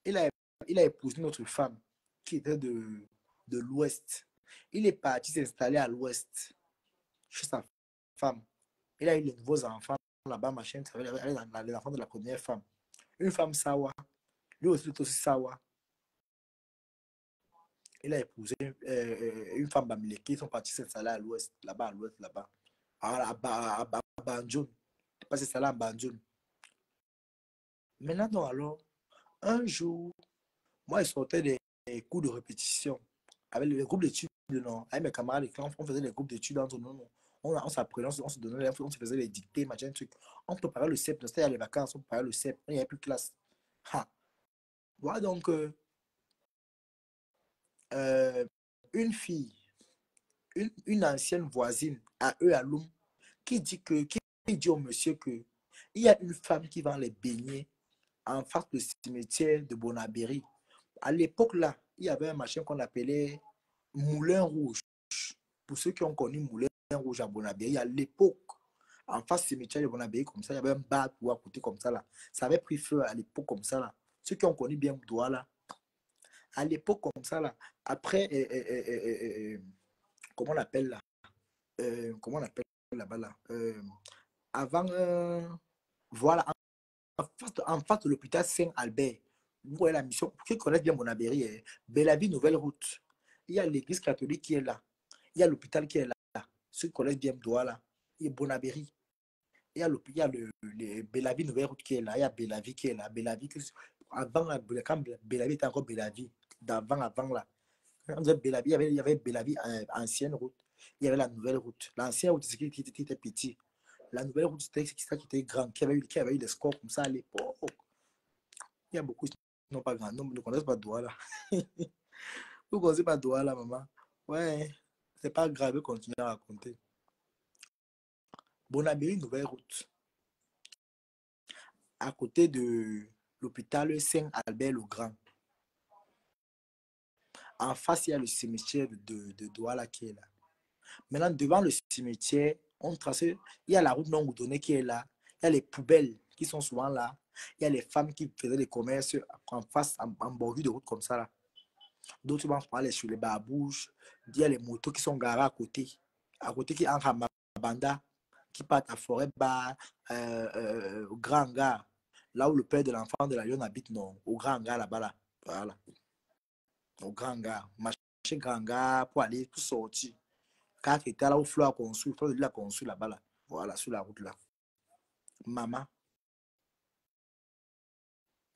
il a, il a épousé notre femme qui était de l'Ouest. Il est parti s'installer à l'Ouest chez sa femme. Il a eu les nouveaux enfants là-bas, machin. Les enfants de la première femme. Une femme Sawa. Lui aussi, il est aussi Sawa. Il a épousé une femme Bamileke. Ils sont partis s'installer à l'Ouest, là-bas, à l'Ouest, là-bas. À Banjoun. Il est passé s'installer à Banjoun. Maintenant, donc, alors, un jour, moi, je sortais des cours de répétition avec les groupes d'études, non, avec mes camarades de classe, on faisait des groupes d'études entre nous. On s'apprenait, on se donnait, on se faisait les dictées, machin, truc. On préparait le CEP, c'était les vacances, on préparait le CEP, il n'y avait plus de classe. Ha. Voilà donc euh, une fille, une ancienne voisine à eux à Loum, qui dit au monsieur que il y a une femme qui vend les beignets en face du cimetière de Bonabéry. À l'époque là, il y avait un machin qu'on appelait Moulin Rouge. Pour ceux qui ont connu Moulin Rouge à Bonabéry, à l'époque, en face du cimetière de Bonabéry, comme ça, il y avait un bar à côté comme ça là. Ça avait pris feu à l'époque comme ça là. Ceux qui ont connu bien Douala, à l'époque comme ça là, après, comment on appelle là? Comment on appelle là-bas là? Avant, voilà, en face de l'hôpital Saint-Albert, vous voyez la mission, pour ceux qui connaissent bien Bonabéry, Bellavie Nouvelle Route. Il y a l'église catholique qui est là. Il y a l'hôpital qui est là. Ceux qui connaissent bien Douala. Il y a Bonabéry. Il y a le Bellavie Nouvelle Route qui est là. Il y a Bellavie qui est là. Bellavie, avant, quand Bellavie était encore Bellavie, avant là. Quand Bellavie, il y avait Bellavie, ancienne route. Il y avait la nouvelle route. L'ancienne route, c'est qui était petit. La nouvelle route, c'était ça qui était grand, qui avait eu des scores comme ça à l'époque. Il y a beaucoup qui n'ont pas grand nombre, ne connaissent pas Douala. Vous ne connaissez pas Douala, maman? Ouais, c'est pas grave, continuez à raconter. Bonabéry, nouvelle route. À côté de l'hôpital Saint-Albert-le-Grand. En face, il y a le cimetière de Douala qui est là. Maintenant, devant le cimetière, on trace, il y a la route non goudronnée qui est là. Il y a les poubelles qui sont souvent là. Il y a les femmes qui faisaient des commerces en face, en bordure de route comme ça là. D'autres vont parler sur les barbouches. Il y a les motos qui sont garées à côté qui entrent à Mabanda, qui partent à Forêt-Bar, au Grand Hangar, là où le père de l'enfant de la Lyon habite, non, au Grand Hangar là-bas, là. Voilà, au Grand Hangar. Marcher Grand Hangar pour aller, pour sortir. 4 états là où Flo a construit, Flo l'a construit là-bas, là. Voilà, sur la route là. Maman,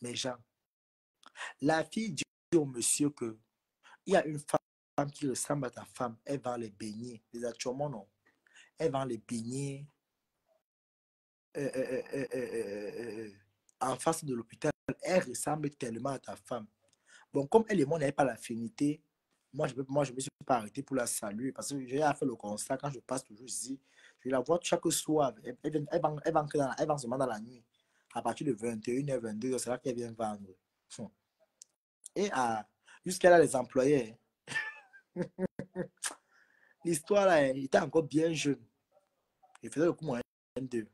mes gens, la fille dit au monsieur que il y a une femme qui ressemble à ta femme, elle va les baigner. Les actuellement, non. Elle va les baigner euh, euh, euh, euh, euh, en face de l'hôpital. Elle ressemble tellement à ta femme. Bon, comme elle et moi n'avons pas l'affinité, moi, je me suis pas arrêté pour la saluer parce que j'ai fait le constat quand je passe toujours ici. Je la vois chaque soir. Elle va seulement dans la nuit. À partir de 21h, 22h, c'est là qu'elle vient vendre. Et jusqu'à là, les employés, l'histoire là, elle était encore bien jeune. Il faisait le coup moyen de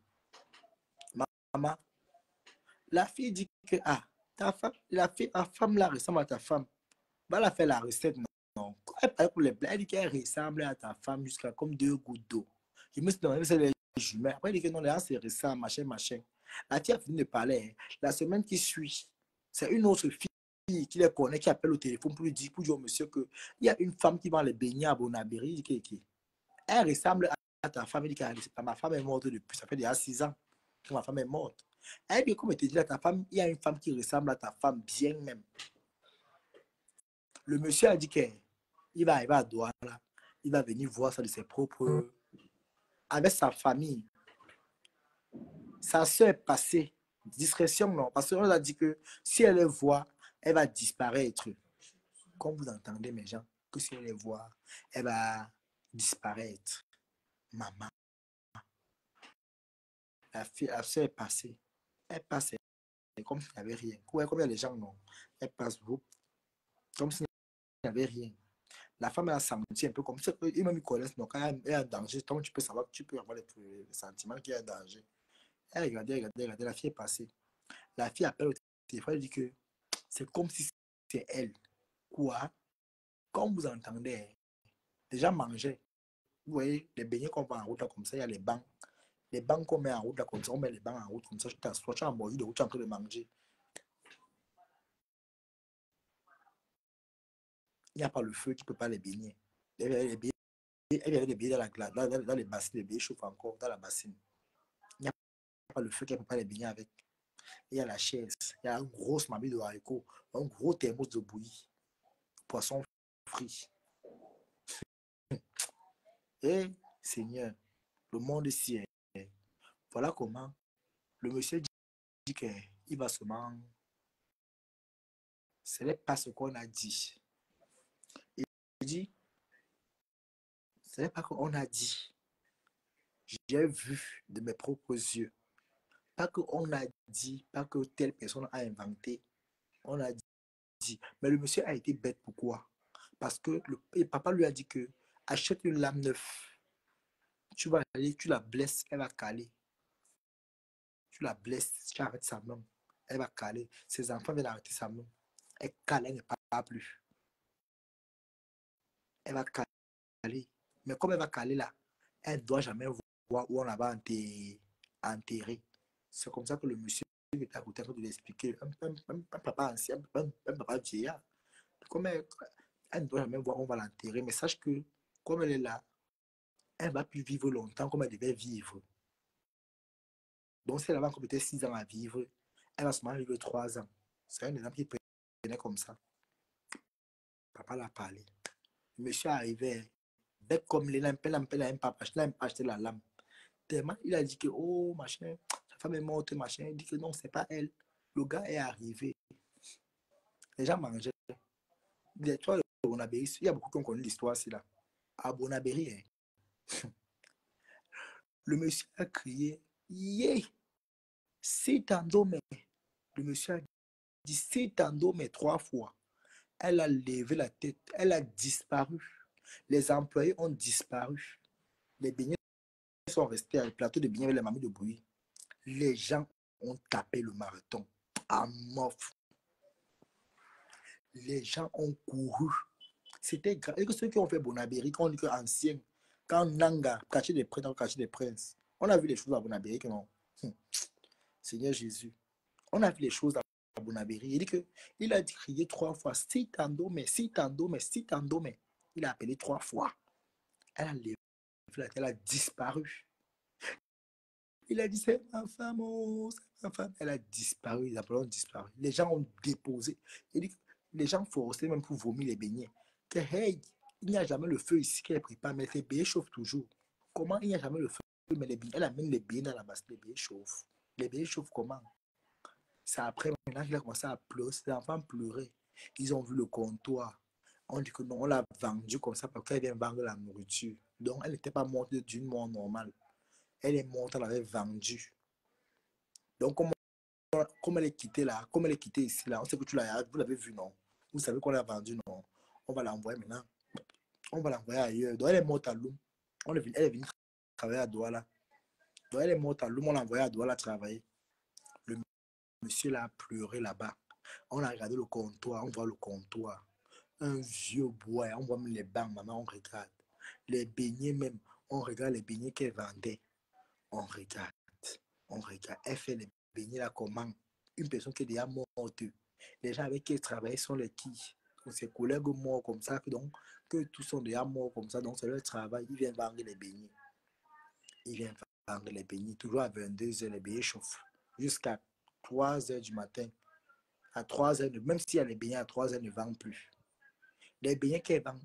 maman. La fille dit que ta femme, la femme là ressemble à ta femme. Va la faire la recette, non. Elle parle pour les blagues. Elle dit qu'elle ressemble à ta femme jusqu'à comme 2 gouttes d'eau. Je me suis demandé si c'est les jumelles. Après, elle dit que non, les gens se ressemblent, machin, machin. La fille a fini de parler. La semaine qui suit, c'est une autre fille qui les connaît, qui appelle au téléphone pour lui dire, pour dire au monsieur qu'il y a une femme qui va les baigner à Bonabéry. Elle ressemble à ta femme. Elle dit que ma femme est morte depuis, ça fait déjà 6 ans que ma femme est morte. Elle dit, comme elle te dit à ta femme, il y a une femme qui ressemble à ta femme bien même. Le monsieur a dit qu'il va arriver à Douala, il va venir voir ça de ses propres, avec sa famille. Sa soeur est passée. Discrétion, non. Parce qu'on a dit que si elle les voit, elle va disparaître. Comme vous entendez, mes gens, que si elle les voit, elle va disparaître. Maman, la soeur est passée. Elle passe comme s'il n'y avait rien. Ouais, comme il y a les gens, non. Elle passe comme s'il n'y avait rien. La femme elle a senti un peu comme ça. Ils même connaissent. Donc, quand elle est en danger, donc tu peux savoir que tu peux avoir les sentiments qu'il y a en danger. Elle regardait, la fille est passée. La fille appelle au téléphone, elle dit que c'est comme si c'était elle. Quoi? Comme vous entendez, les gens mangeaient. Vous voyez, les beignets qu'on va en route là, comme ça, il y a les bancs. Les bancs qu'on met en route là, comme ça, on met les bancs en route comme ça, tu t'assois, tu es en bordure de route, tu es en train de manger. Il n'y a pas le feu qui ne peut pas les baigner. Elle avait des billets dans la glace, dans les bassines, les billets chauffent encore dans la bassine. Il n'y a pas le feu qui ne peut pas les baigner avec. Il y a la chaise, il y a une grosse mamie de haricots, un gros thermos de bouillie, poisson frit. Et Seigneur, le monde ici est. Voilà comment le monsieur dit qu'il va seulement. Ce n'est pas ce qu'on a dit. Il dit, ce n'est pas qu'on a dit. J'ai vu de mes propres yeux. Pas qu'on a dit, pas que telle personne a inventé. On a dit. Mais le monsieur a été bête. Pourquoi? Parce que papa lui a dit que achète une lame neuve. Tu vas aller, tu la blesses, elle va caler. Tu la blesses, tu arrêtes sa main. Elle va caler. Ses enfants viennent arrêter sa main. Elle cale, elle ne parle plus. Elle va caler. Mais comme elle va caler là, elle ne doit jamais voir où on la va enterrer. C'est comme ça que le monsieur est à côté de l'expliquer. Un papa ancien, un papa vieillard. Comme elle ne doit jamais voir où on va l'enterrer. Mais sache que, comme elle est là, elle ne va plus vivre longtemps comme elle devait vivre. Donc, si elle avait encore peut-être 6 ans à vivre, elle va seulement vivre 3 ans. C'est un exemple qui prenait comme ça. Papa l'a parlé. Le monsieur arrivait, bête comme il n'a même pas acheté la lame. Tellement, il a dit que, oh, machin, sa femme est morte, machin. Il dit que non, c'est pas elle. Le gars est arrivé. Les gens mangeaient. Toi, Bonabéry, il y a beaucoup qui ont connu l'histoire, c'est là. À Bonabéry, hein. Le monsieur a crié, yeah, c'est endormi. Le monsieur a dit, c'est endormi 3 fois. Elle a levé la tête, elle a disparu. Les employés ont disparu. Les beignets sont restés à le plateau de beignets avec les mamies de bruit. Les gens ont tapé le marathon à mort. Les gens ont couru. C'était grave. Et que ceux qui ont fait Bonabéry, quand on dit que ancien, quand Nanga, caché des princes, caché des princes, on a vu les choses à Bonabéry, non? Seigneur Jésus, on a vu les choses à Bonabéry. Il dit que il a crié 3 fois, si tando, mais si tando, mais si tando, mais. Il a appelé 3 fois. Elle a levé la tête, elle a disparu. Il a dit, c'est ma femme, oh, c'est ma femme. Elle a disparu, les appelants ont disparu. Les gens ont déposé. Il dit que les gens forçaient même pour vomir les beignets. Que, hey, il n'y a jamais le feu ici qu'elle prépare, mais les beignets chauffent toujours. Comment il n'y a jamais le feu, mais les beignets, elle amène les beignets dans la basse, les beignets chauffent. Les beignets chauffent comment? C'est après, maintenant qu'il a commencé à pleurer, les enfants pleuraient. Ils ont vu le comptoir. On dit que non, on l'a vendu comme ça parce qu'elle vient vendre la nourriture. Donc, elle n'était pas morte d'une mort normale. Elle est morte, elle avait vendu. Donc, comme elle est quittée là, comme elle est quittée ici là, on sait que vous l'avez vu, non? Vous savez qu'on l'a vendu, non? On va l'envoyer maintenant. On va l'envoyer ailleurs. Donc, elle est morte à Loum. Elle est venue travailler à Douala. Donc, elle est morte à Loum, on l'a envoyée à Douala travailler. Le monsieur là a pleuré là-bas. On a regardé le comptoir, on voit le comptoir. Un vieux bois, on voit même les bancs, maman, on regarde. Les beignets même, on regarde les beignets qu'elle vendait. On regarde, on regarde. Elle fait les beignets là comment? Une personne qui est déjà morte. Les gens avec qui elle travaille sont les qui? Ses collègues morts comme ça, que tous sont déjà morts comme ça, donc c'est leur travail. Ils viennent vendre les beignets. Ils viennent vendre les beignets. Toujours à 22 heures, les beignets chauffent. Jusqu'à 3 heures du matin. À 3 heures, même s'il y a les beignets à 3 heures, ne vendent plus. Les beignets qu'elle vend,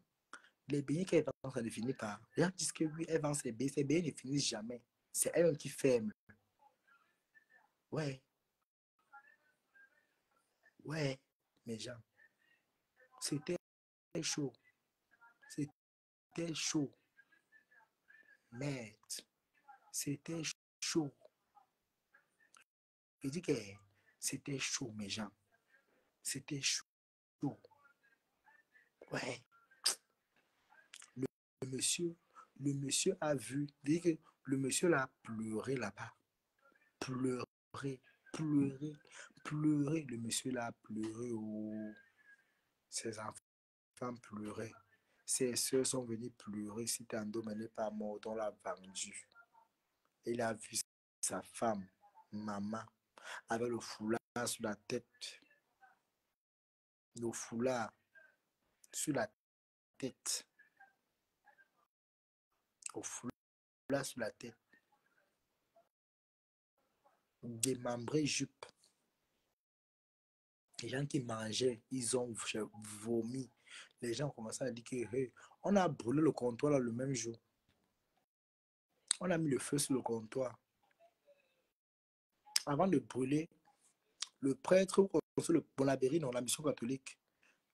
les beignets qu'elle vend, ça ne finit pas. Les gens disent que oui, elle vend ses beignets ne finissent jamais. C'est elle qui ferme. Ouais, ouais, mes gens. C'était chaud. C'était chaud. Merde. C'était chaud. Je dis que c'était chaud, mes gens. C'était chaud. Ouais. Le, le monsieur, le monsieur a vu. Dit que le monsieur l'a pleuré là-bas. Pleurer, pleurer, pleurer. Le monsieur l'a pleuré. Oh. Ses enfants pleuraient. Ses soeurs sont venues pleurer. Si Tando n'est pas mort, on l'a vendu. Il a vu sa femme, maman, avec le foulard sur la tête. Le foulard sur la tête. Le foulard sur la tête. Démembré jupe. Les gens qui mangeaient, ils ont vomi. Les gens ont commencé à dire que hey, on a brûlé le comptoir là, le même jour. On a mis le feu sur le comptoir. Avant de brûler, le prêtre, sur le Bonabéry, dans la mission catholique,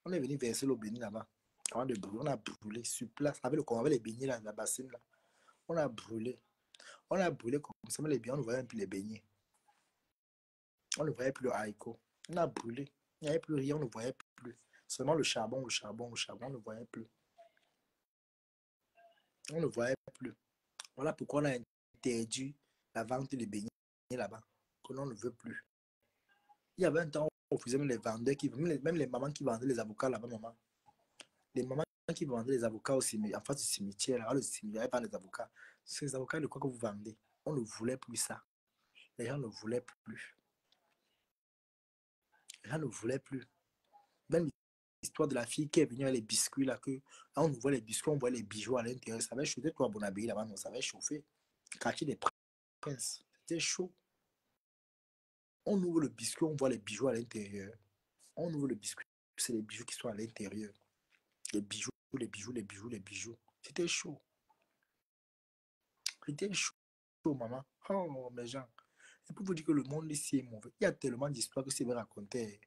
on est venu verser l'eau bénie là-bas. Avant de brûler, on a brûlé sur place, avec les beignets là, la bassine là. On a brûlé. On a brûlé comme ça, mais les beignets, on ne voyait plus les beignets. On ne voyait plus le haricot. On a brûlé. Il n'y avait plus rien, on ne voyait plus. Seulement le charbon, on ne voyait plus. On ne voyait plus. Voilà pourquoi on a interdit la vente des beignets là-bas. Que l'on ne veut plus. Il y avait un temps où on faisait même les vendeurs, même les mamans qui vendaient les avocats là-bas, maman. Les mamans qui vendaient les avocats au cimetière, en face du cimetière, là, le cimetière, pas les avocats. Ces avocats, de quoi que vous vendez? On ne voulait plus ça. Les gens ne voulaient plus. Les gens ne voulaient plus. Même l'histoire de la fille qui est venue avec les biscuits là, que on voit les biscuits, on voit les bijoux à l'intérieur. Ça avait chauffé, toi, Bonabéry là-bas, non, ça avait chauffé. Quartier des princes. C'était chaud. On ouvre le biscuit, on voit les bijoux à l'intérieur. On ouvre le biscuit, c'est les bijoux qui sont à l'intérieur. Les bijoux, les bijoux, les bijoux, les bijoux. C'était chaud. C'était chaud, maman. Oh, mes gens. Et pour vous dire que le monde ici est mauvais. Il y a tellement d'histoires que c'est bien raconter.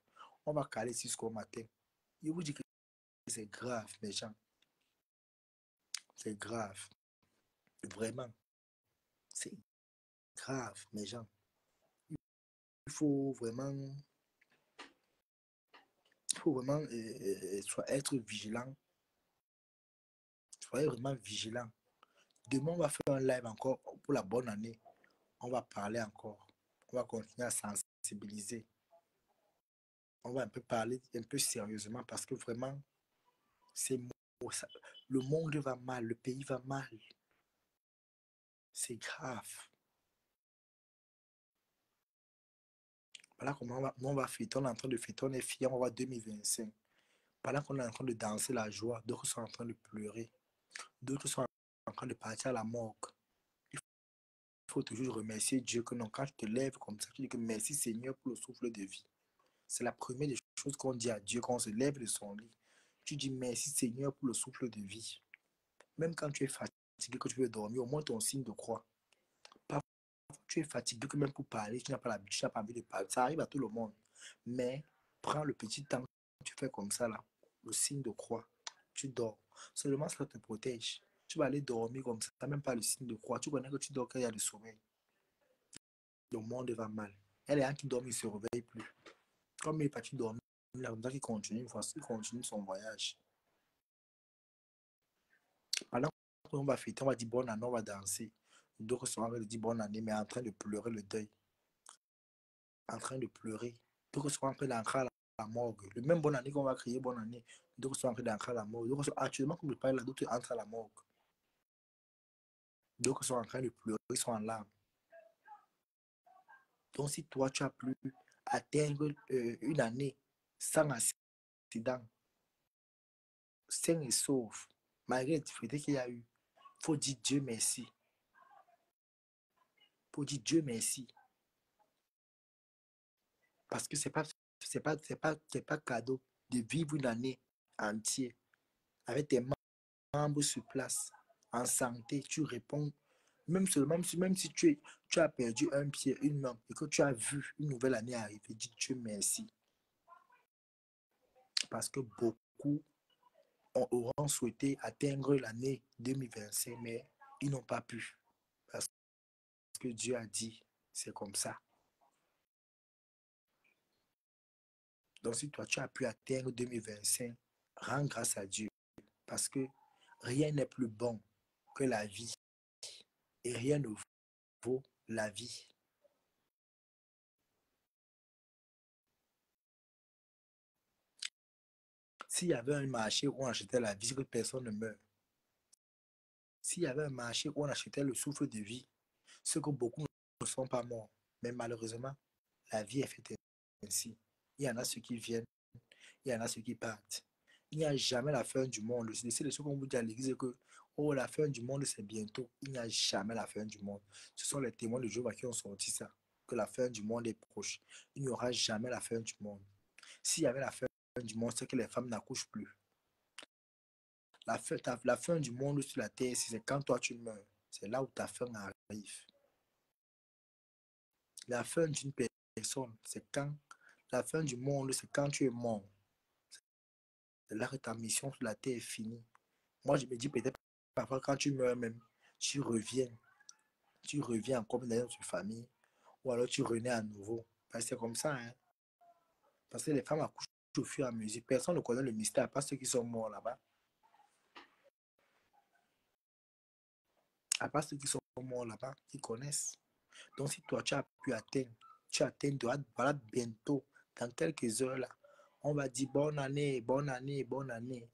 On va caler jusqu'au matin. Je vous dis que c'est grave, mes gens. C'est grave. Vraiment. C'est grave, mes gens. Il faut vraiment, être vigilant. Soyez vraiment vigilant. Demain, on va faire un live encore pour la bonne année. On va parler encore. On va continuer à sensibiliser. On va un peu parler un peu sérieusement parce que vraiment, c'est le monde va mal, le pays va mal. C'est grave. Voilà comment on va fêter. On est en train de fêter, on est fiers, on va voir 2025. Pendant qu'on est en train de danser la joie, d'autres sont en train de pleurer. D'autres sont en train de partir à la morgue. Il faut toujours remercier Dieu que non, quand tu te lèves comme ça, tu dis que merci Seigneur pour le souffle de vie. C'est la première des choses qu'on dit à Dieu quand on se lève de son lit. Tu dis merci Seigneur pour le souffle de vie. Même quand tu es fatigué, que tu veux dormir, au moins ton signe de croix. Parfois, tu es fatigué que même pour parler, tu n'as pas l'habitude, tu n'as pas envie de parler. Ça arrive à tout le monde. Mais prends le petit temps, tu fais comme ça là, le signe de croix. Tu dors. Seulement ça te protège. Tu vas aller dormir comme ça, même pas le signe de croix. Tu connais que tu dors quand il y a le sommeil. Le monde va mal. Et les gens qui dorment, ils ne se réveillent plus. Comme il est parti dormir, il a qui continue, il continue son voyage. Pendant qu'on va fêter, on va dire bonne année, on va danser. D'autres sont en train de dire bonne année, mais en train de pleurer le deuil. En train de pleurer. D'autres sont en train d'entrer à la morgue. Le même bonne année qu'on va crier bonne année, d'autres sont en train d'entrer à la morgue. D'autres sont actuellement, comme je parle là, d'autres entrent à la morgue. D'autres sont en train de pleurer, ils sont en larmes. Donc, si toi, tu as pu atteindre une année sans accident, sain et sauf, malgré les difficultés qu'il y a eu, il faut dire Dieu merci. Il faut dire Dieu merci. Parce que c'est pas cadeau de vivre une année entière avec tes membres sur place, en santé. Tu réponds, même si tu as perdu un pied, une main, et que tu as vu une nouvelle année arriver, dis Dieu merci. Parce que beaucoup auront souhaité atteindre l'année 2025, mais ils n'ont pas pu. Parce que Dieu a dit, c'est comme ça. Donc si toi, tu as pu atteindre 2025, rends grâce à Dieu. Parce que rien n'est plus bon que la vie. Et rien ne vaut la vie. S'il y avait un marché où on achetait la vie, que personne ne meurt. S'il y avait un marché où on achetait le souffle de vie, ce que beaucoup ne sont pas morts. Mais malheureusement, la vie est faite ainsi. Il y en a ceux qui viennent, il y en a ceux qui partent. Il n'y a jamais la fin du monde. C'est le ce qu'on vous dit à l'église que oh, la fin du monde, c'est bientôt. Il n'y a jamais la fin du monde. Ce sont les témoins de Jéhovah qui ont sorti ça, que la fin du monde est proche. Il n'y aura jamais la fin du monde. S'il y avait la fin du monde, c'est que les femmes n'accouchent plus. La fin du monde sur la terre, c'est quand toi tu meurs. C'est là où ta fin arrive. La fin d'une personne, c'est quand. La fin du monde, c'est quand tu es mort. C'est là que ta mission sur la terre est finie. Moi, je me dis peut-être parfois quand tu meurs même, tu reviens. Tu reviens comme dans notre famille. Ou alors tu renais à nouveau. C'est comme ça. Hein? Parce que les femmes accouchent au fur et à mesure. Personne ne connaît le mystère, pas ceux qui sont morts là-bas. À part ceux qui sont morts là-bas, qui connaissent. Donc, si toi, tu atteins, voilà, bientôt, dans quelques heures là, on va dire bonne année, bonne année, bonne année.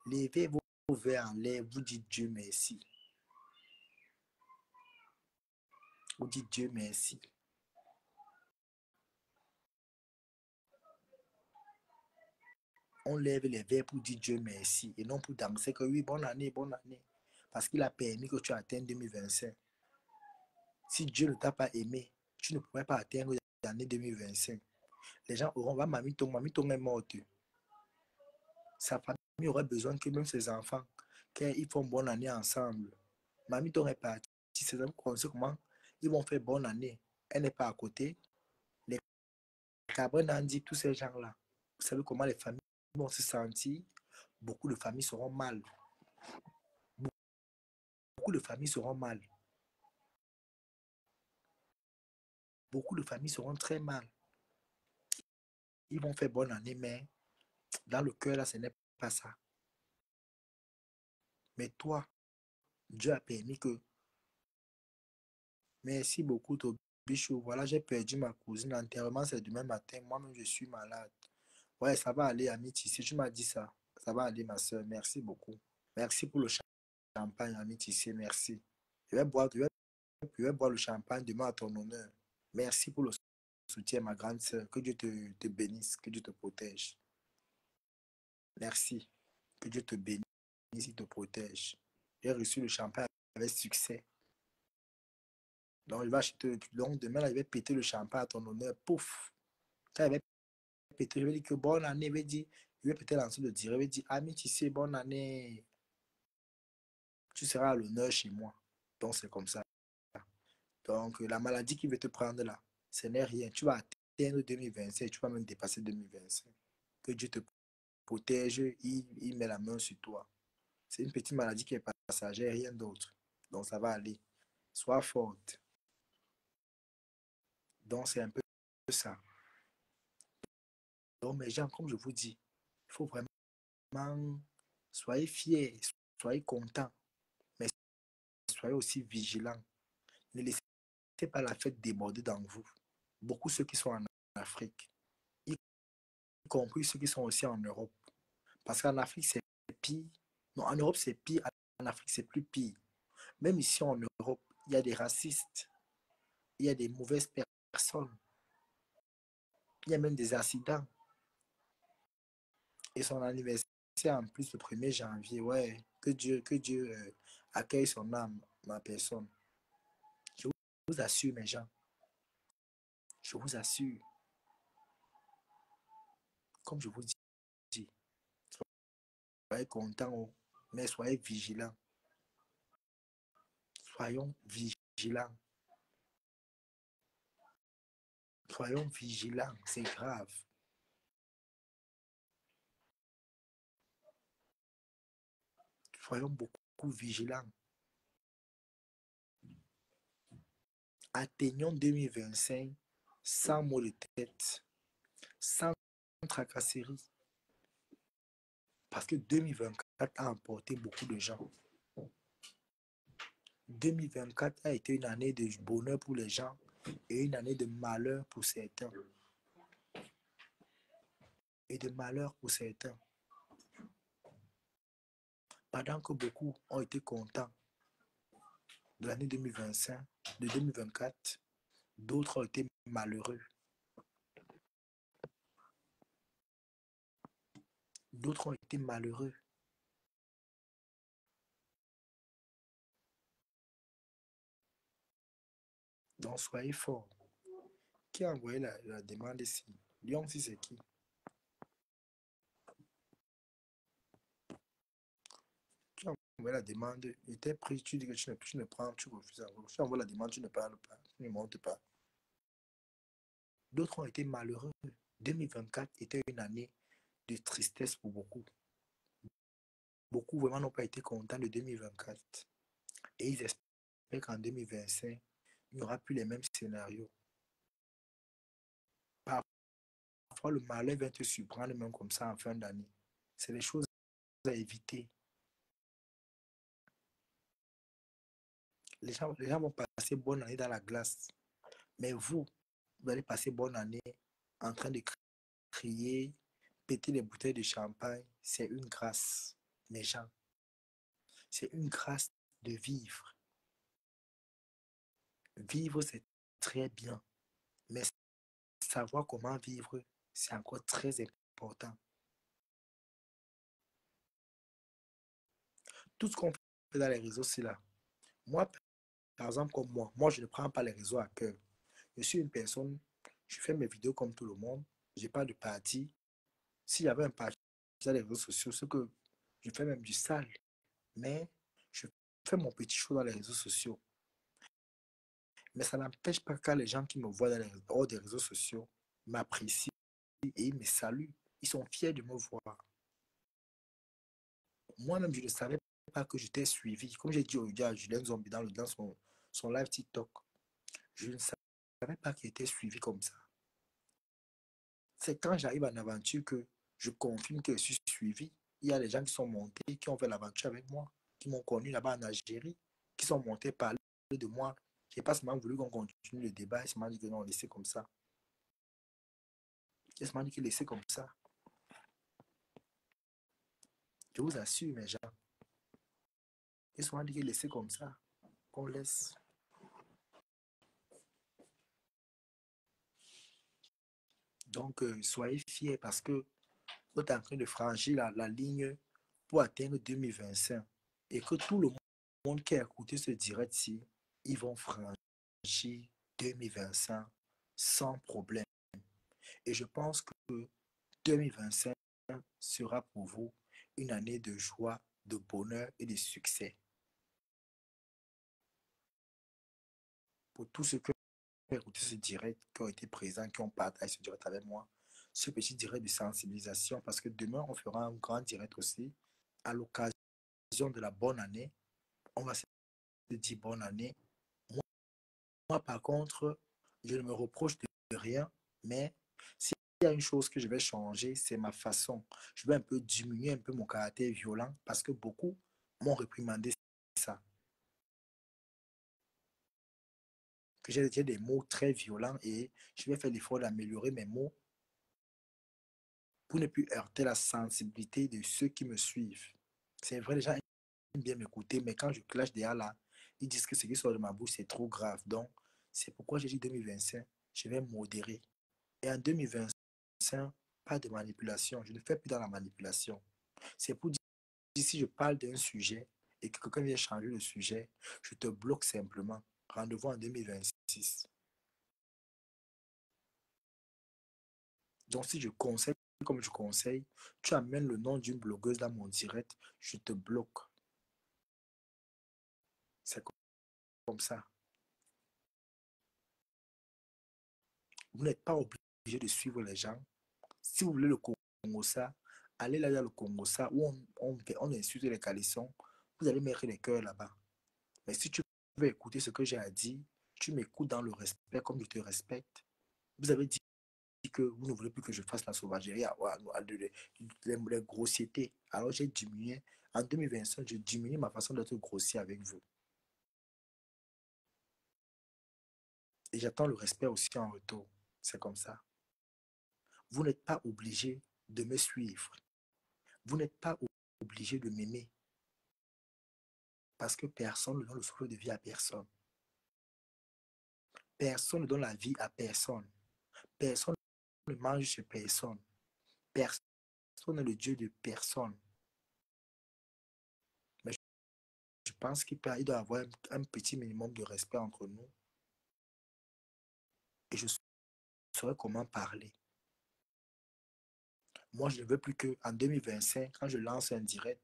Levez vos verres en l'air, vous dites Dieu merci. Vous dites Dieu merci. On lève les verres pour dire Dieu merci et non pour danser que oui, bonne année, bonne année. Parce qu'il a permis que tu atteignes 2025. Si Dieu ne t'a pas aimé, tu ne pourrais pas atteindre l'année 2025. Les gens auront, va, mamie ton est morte. Sa famille aurait besoin que même ses enfants, qu'ils font bonne année ensemble. Mamie ton est partie. Ses amis connaissent comment ils vont faire bonne année. Elle n'est pas à côté. Les cabrins dit tous ces gens-là. Vous savez comment les familles vont se sentir? Beaucoup de familles seront mal. Beaucoup de familles seront mal. beaucoup de familles seront très mal. Ils vont faire bonne année, mais dans le cœur, là, ce n'est pas ça. Mais toi, Dieu a permis que, merci beaucoup, Tobichou. Voilà, j'ai perdu ma cousine. L'enterrement, c'est demain matin. Moi-même, je suis malade. Ouais, ça va aller, Ami Tissé. Tu m'as dit ça. Ça va aller, ma soeur. Merci beaucoup. Merci pour le champagne, Ami Tissé. Merci. Je vais boire le champagne demain à ton honneur. Merci pour le soutien, ma grande soeur. Que Dieu te bénisse, que Dieu te protège. Merci. Que Dieu te bénisse et te protège. J'ai reçu le champagne avec succès. Donc, il va acheter. Donc, demain, là, il va péter le champagne à ton honneur. Pouf! Quand il va péter, je vais dire que bonne année. Il va péter l'ensemble de dire. Il va dire, Ami, tu sais, bonne année. Tu seras à l'honneur chez moi. Donc, c'est comme ça. Donc, la maladie qui veut te prendre là, ce n'est rien. Tu vas atteindre 2025, tu vas même dépasser 2025. Que Dieu te protège, il met la main sur toi. C'est une petite maladie qui est passagère, rien d'autre. Donc, ça va aller. Sois forte. Donc, c'est un peu ça. Donc, mes gens, comme je vous dis, il faut vraiment, soyez fiers, soyez contents, mais soyez aussi vigilants. Ne laissez pas la fête déborder dans vous. Beaucoup ceux qui sont en Afrique, y compris ceux qui sont aussi en Europe. Parce qu'en Afrique, c'est pire. Non, en Europe, c'est pire. En Afrique, c'est plus pire. Même ici en Europe, il y a des racistes, il y a des mauvaises personnes, il y a même des accidents. Et son anniversaire en plus le 1er janvier. Ouais, que Dieu accueille son âme, ma personne. Je vous assure, mes gens. Je vous assure. Comme je vous dis, soyez contents, mais soyez vigilants. Soyons vigilants. Soyons vigilants, c'est grave. Soyons beaucoup vigilants. Atteignons 2025 sans maux de tête, sans tracasserie. Parce que 2024 a emporté beaucoup de gens. 2024 a été une année de bonheur pour les gens et une année de malheur pour certains. Et de malheur pour certains. Pendant que beaucoup ont été contents de l'année 2025, de 2024, d'autres ont été malheureux. D'autres ont été malheureux. Donc soyez forts. Qui a envoyé la demande ici? Lyon, si c'est qui? Tu envoies la demande, il était pris, tu dis que tu ne prends, tu refuses. Tu envoies la demande, tu ne parles pas, tu ne montes pas. D'autres ont été malheureux. 2024 était une année de tristesse pour beaucoup. Beaucoup vraiment n'ont pas été contents de 2024. Et ils espèrent qu'en 2025, il n'y aura plus les mêmes scénarios. Parfois, le malheur vient te surprendre même comme ça en fin d'année. C'est des choses à éviter. Les gens vont passer bonne année dans la glace. Mais vous allez passer bonne année en train de crier, péter les bouteilles de champagne. C'est une grâce, mes gens. C'est une grâce de vivre. Vivre, c'est très bien. Mais savoir comment vivre, c'est encore très important. Tout ce qu'on fait dans les réseaux, c'est là. Moi, par exemple, comme moi, je ne prends pas les réseaux à cœur. Je suis une personne, je fais mes vidéos comme tout le monde. Je n'ai pas de parti. S'il y avait un parti dans les réseaux sociaux, c'est que je fais même du sale. Mais je fais mon petit show dans les réseaux sociaux. Mais ça n'empêche pas que les gens qui me voient hors des réseaux sociaux m'apprécient et ils me saluent. Ils sont fiers de me voir. Moi-même, je ne savais pas que j'étais suivi. Comme j'ai dit aujourd'hui à Julien Zombie dans son live TikTok, je ne savais pas qu'il était suivi comme ça. C'est quand j'arrive en aventure que je confirme que je suis suivi. Il y a des gens qui sont montés, qui ont fait l'aventure avec moi, qui m'ont connu là-bas en Algérie, qui sont montés parler de moi. Je n'ai pas seulement voulu qu'on continue le débat, ils m'ont dit que non, laissez comme ça. Ils m'ont dit que laissez comme ça. Je vous assure, mes gens. Ils m'ont dit que laissez comme ça. Qu'on laisse. Donc, soyez fiers parce que vous êtes en train de franchir la ligne pour atteindre 2025. Et que tout le monde qui a écouté ce direct-ci, ils vont franchir 2025 sans problème. Et je pense que 2025 sera pour vous une année de joie, de bonheur et de succès. Pour tous ceux qui ont écouté ce direct, qui ont été présents, qui ont partagé ce direct avec moi, ce petit direct de sensibilisation, parce que demain, on fera un grand direct aussi à l'occasion de la bonne année. On va se dire bonne année. Moi, par contre, je ne me reproche de rien, mais s'il y a une chose que je vais changer, c'est ma façon. Je vais un peu diminuer un peu mon caractère violent parce que beaucoup m'ont réprimandé ça. Que j'ai des mots très violents et je vais faire l'effort d'améliorer mes mots pour ne plus heurter la sensibilité de ceux qui me suivent. C'est vrai, les gens aiment bien m'écouter, mais quand je clash derrière là, ils disent que ce qui sort de ma bouche, c'est trop grave. Donc, c'est pourquoi j'ai dit 2025, je vais modérer. Et en 2025, pas de manipulation. Je ne fais plus dans la manipulation. C'est pour dire, si je parle d'un sujet et que quelqu'un vient changer le sujet, je te bloque simplement. Rendez-vous en 2026. Donc, si je conseille comme je conseille, tu amènes le nom d'une blogueuse dans mon direct, je te bloque. C'est comme ça. Vous n'êtes pas obligé de suivre les gens. Si vous voulez le Congo-ça, allez là dans le Congo-ça où on insulte les calissons. Vous allez mettre les cœurs là-bas. Mais si tu veux écouter ce que j'ai à dire, tu m'écoutes dans le respect comme je te respecte. Vous avez dit que vous ne voulez plus que je fasse la sauvagerie les grossièretés. Alors j'ai diminué. En 2025, je diminue ma façon d'être grossier avec vous. Et j'attends le respect aussi en retour. C'est comme ça. Vous n'êtes pas obligé de me suivre. Vous n'êtes pas obligé de m'aimer. Parce que personne ne donne le souffle de vie à personne. Personne ne donne la vie à personne. Personne ne mange chez personne. Personne n'est le Dieu de personne. Mais je pense qu'il doit y avoir un petit minimum de respect entre nous. Et je saurais comment parler. Moi, je ne veux plus qu'en 2025, quand je lance un direct,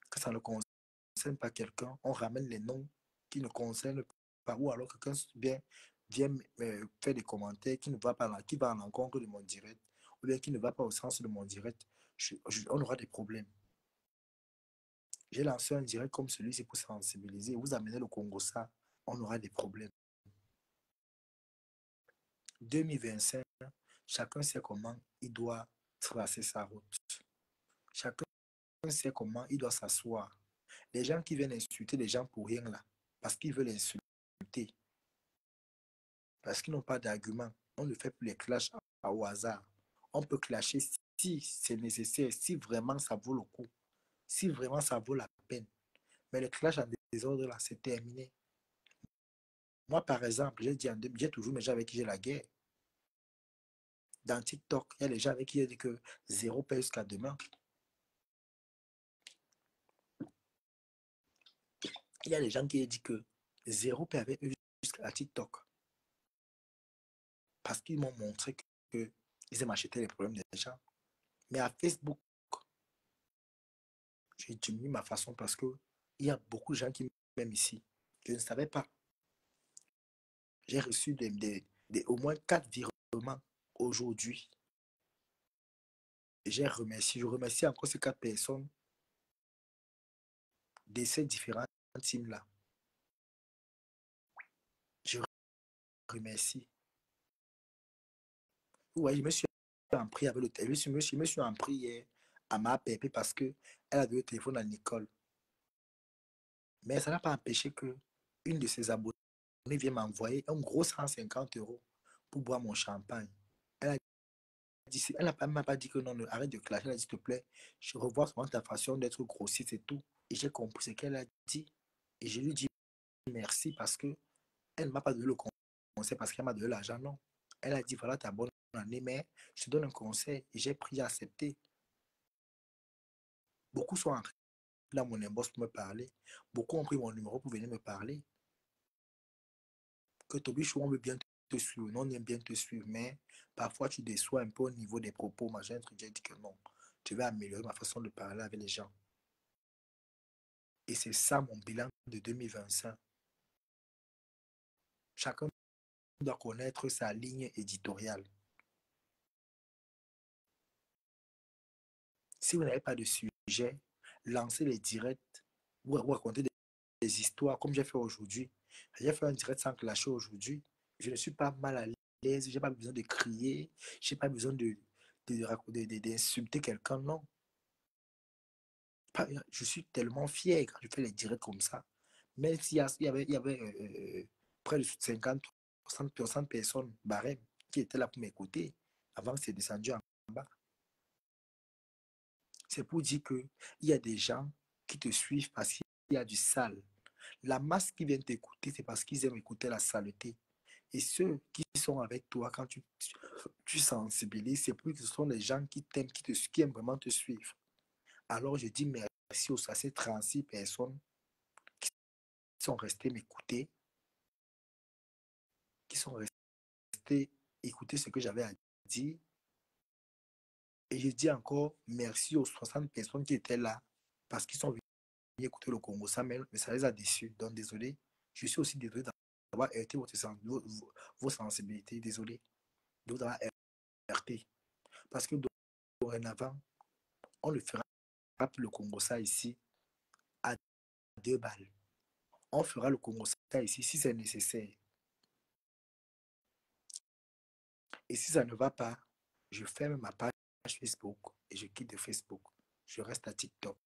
que ça ne concerne pas quelqu'un, on ramène les noms qui ne concernent pas. Ou alors quelqu'un vient faire des commentaires qui ne va pas qui va à l'encontre de mon direct, ou bien qui ne va pas au sens de mon direct. On aura des problèmes. J'ai lancé un direct comme celui-ci pour sensibiliser. Vous amenez le Congo ça, on aura des problèmes. 2025, chacun sait comment il doit tracer sa route. Chacun sait comment il doit s'asseoir. Les gens qui viennent insulter les gens pour rien là, parce qu'ils veulent insulter, parce qu'ils n'ont pas d'argument, on ne fait plus les clashs au hasard. On peut clasher si c'est nécessaire, si vraiment ça vaut le coup, si vraiment ça vaut la peine. Mais le clash en désordre là, c'est terminé. Moi, par exemple, j'ai toujours mes gens avec qui j'ai la guerre. Dans TikTok, il y a les gens avec qui j'ai dit que zéro paye jusqu'à demain. Il y a des gens qui ont dit que zéro paye avec eux jusqu'à TikTok. Parce qu'ils m'ont montré qu'ils aiment acheter les problèmes des gens. Mais à Facebook, j'ai diminué ma façon parce qu'il y a beaucoup de gens qui m'aiment ici. Je ne savais pas. J'ai reçu au moins 4 virements aujourd'hui. Et je remercie encore ces 4 personnes de ces différentes teams-là. Je remercie. Ouais, je me suis en prière avec le téléphone. Je me suis en prière à ma pépé parce que elle avait le téléphone à l'école. Mais ça n'a pas empêché que une de ses abonnés vient m'envoyer un gros 150 € pour boire mon champagne. Elle a dit, elle n'a même pas dit que non, arrête de clasher. Elle a dit, s'il te plaît, je revois souvent ta façon d'être grossiste et tout. Et j'ai compris ce qu'elle a dit. Et je lui dis merci parce que elle ne m'a pas donné le conseil parce qu'elle m'a donné l'argent. Non. Elle a dit, voilà ta bonne année, mais je te donne un conseil. Et j'ai pris à accepter. Beaucoup sont entrés dans mon inbox pour me parler. Beaucoup ont pris mon numéro pour venir me parler. Que Tobichou, on veut bien te suivre, non, on aime bien te suivre, mais parfois tu déçois un peu au niveau des propos. Machin, j'ai dit que non, je vais améliorer ma façon de parler avec les gens. Et c'est ça mon bilan de 2025. Chacun doit connaître sa ligne éditoriale. Si vous n'avez pas de sujet, lancez les directs ou racontez des histoires comme j'ai fait aujourd'hui. J'ai fait un direct sans clasher aujourd'hui. Je ne suis pas mal à l'aise, je n'ai pas besoin de crier, je n'ai pas besoin d'insulter quelqu'un, non. Je suis tellement fier quand je fais les directs comme ça. Même s'il y avait près de 50, 60 personnes barème qui étaient là pour m'écouter avant que c'est descendu en bas. C'est pour dire qu'il y a des gens qui te suivent parce qu'il y a du sale. La masse qui vient t'écouter, c'est parce qu'ils aiment écouter la saleté. Et ceux qui sont avec toi, quand tu sensibilises, c'est plus que ce sont les gens qui t'aiment, qui aiment vraiment te suivre. Alors je dis merci aux à ces 36 personnes qui sont restées m'écouter, qui sont restées écouter ce que j'avais à dire. Et je dis encore merci aux 60 personnes qui étaient là parce qu'ils sont venus écouter le Congo. Mais ça les a déçus. Donc désolé. Je suis aussi désolé d'avoir heurté vos sensibilités. Désolé de vous avoir heurté. Parce que dorénavant, on le fera pour le Congo ça ici à 2 balles. On fera le Congo ça ici si c'est nécessaire. Et si ça ne va pas, je ferme ma page Facebook et je quitte Facebook. Je reste à TikTok.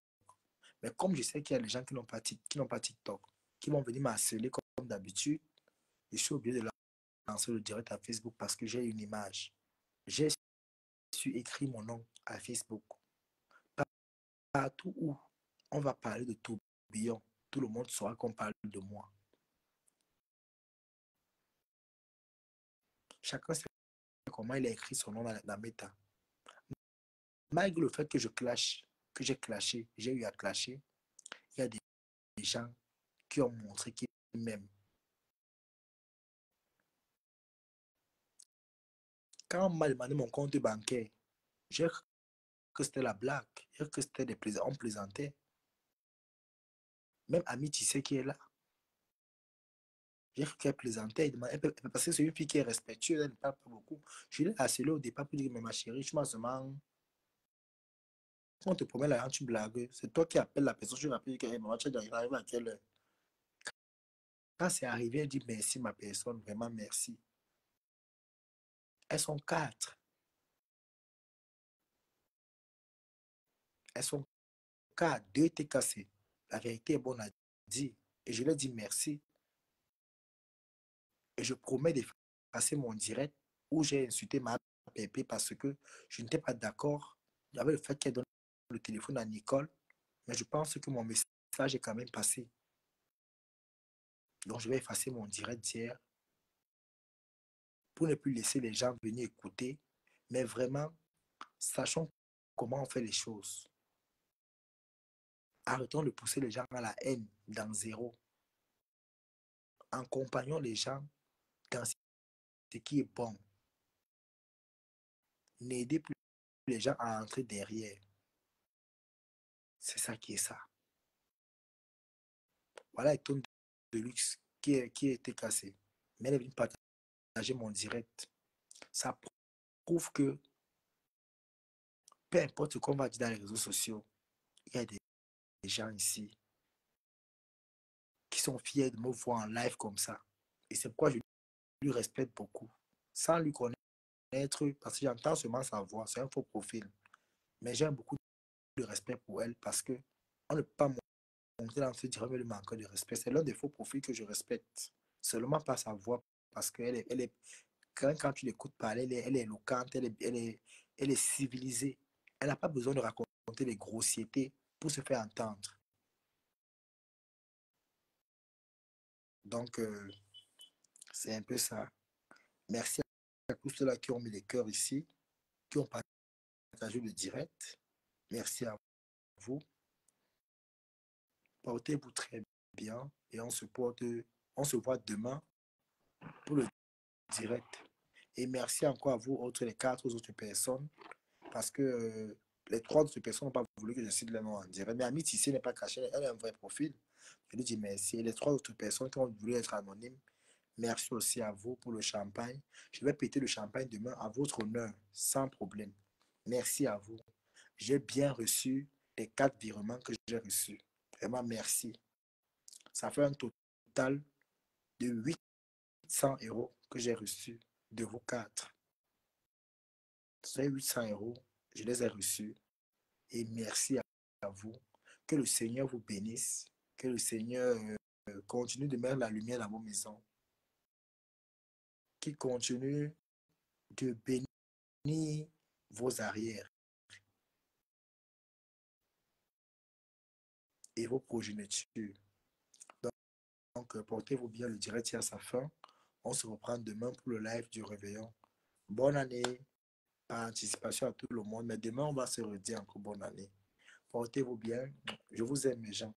Mais comme je sais qu'il y a des gens qui n'ont pas TikTok, qui vont venir m'harceler comme d'habitude, je suis obligé de lancer le direct à Facebook parce que j'ai une image. J'ai su écrire mon nom à Facebook. Partout où on va parler de tourbillon, tout le monde saura qu'on parle de moi. Chacun sait comment il a écrit son nom dans la méta. Malgré le fait que j'ai clashé, j'ai eu à clasher, il y a des gens qui ont montré qu'ils m'aiment. Quand on m'a demandé mon compte bancaire, j'ai cru que c'était la blague, j'ai cru que c'était on plaisantait. Même Ami, tu sais qui est là. J'ai cru qu'elle plaisantait. Parce que c'est une fille qui est respectueuse, elle ne parle pas beaucoup. Je l'ai harcelé au départ pour dire, mais ma chérie, je m'en seulement. On te promet l'argent, tu blagues. C'est toi qui appelles la personne, je rappelle que maman, tu arrives à quelle heure. Quand c'est arrivé, elle dit merci, ma personne, vraiment merci. Elles sont 4. Elles sont 4. 2 étaient cassées. La vérité est bonne à dire. Et je leur dis merci. Et je promets d'effacer mon direct où j'ai insulté ma pépé parce que je n'étais pas d'accord avec le fait qu'elle donne le téléphone à Nicole. Mais je pense que mon message est quand même passé. Donc je vais effacer mon direct d'hier pour ne plus laisser les gens venir écouter. Mais vraiment, sachons comment on fait les choses. Arrêtons de pousser les gens à la haine dans zéro. Accompagnons les gens dans ce qui est bon. N'aidez plus les gens à entrer derrière. C'est ça qui est ça. Voilà les tonnes de luxe qui a été cassé. Mais elle est venue partager mon direct. Ça prouve que peu importe ce qu'on va dire dans les réseaux sociaux, il y a des gens ici qui sont fiers de me voir en live comme ça. Et c'est pourquoi je lui respecte beaucoup. Sans lui connaître, connaître, parce que j'entends seulement sa voix, c'est un faux profil. Mais j'ai beaucoup de respect pour elle parce que on ne peut pas monter dans ce direct le manque de respect. C'est l'un des faux profils que je respecte. Seulement pas sa voix, parce qu'quand tu l'écoutes parler, elle est éloquente, elle est civilisée. Elle n'a pas besoin de raconter des grossièretés pour se faire entendre. Donc, c'est un peu ça. Merci à tous ceux-là qui ont mis les cœurs ici, qui ont partagé le direct. Merci à vous. Portez-vous très bien et on se voit demain pour le direct. Et merci encore à vous, les 4 autres personnes, parce que les 3 autres personnes n'ont pas voulu que je cite le nom en direct. Mais Ami Tissé n'est pas caché, elle a un vrai profil. Je lui dis merci. Et les 3 autres personnes qui ont voulu être anonymes, merci aussi à vous pour le champagne. Je vais péter le champagne demain à votre honneur, sans problème. Merci à vous. J'ai bien reçu les 4 virements que j'ai reçus. Vraiment, merci. Ça fait un total de 800 € que j'ai reçus de vous 4. Ces 800 €, je les ai reçus. Et merci à vous. Que le Seigneur vous bénisse. Que le Seigneur continue de mettre la lumière dans vos maisons. Qu'il continue de bénir vos arrières et vos progénitures. Donc, portez-vous bien, le direct est à sa fin. On se reprend demain pour le live du réveillon. Bonne année par anticipation à tout le monde. Mais demain, on va se redire encore bonne année. Portez-vous bien. Je vous aime, mes gens.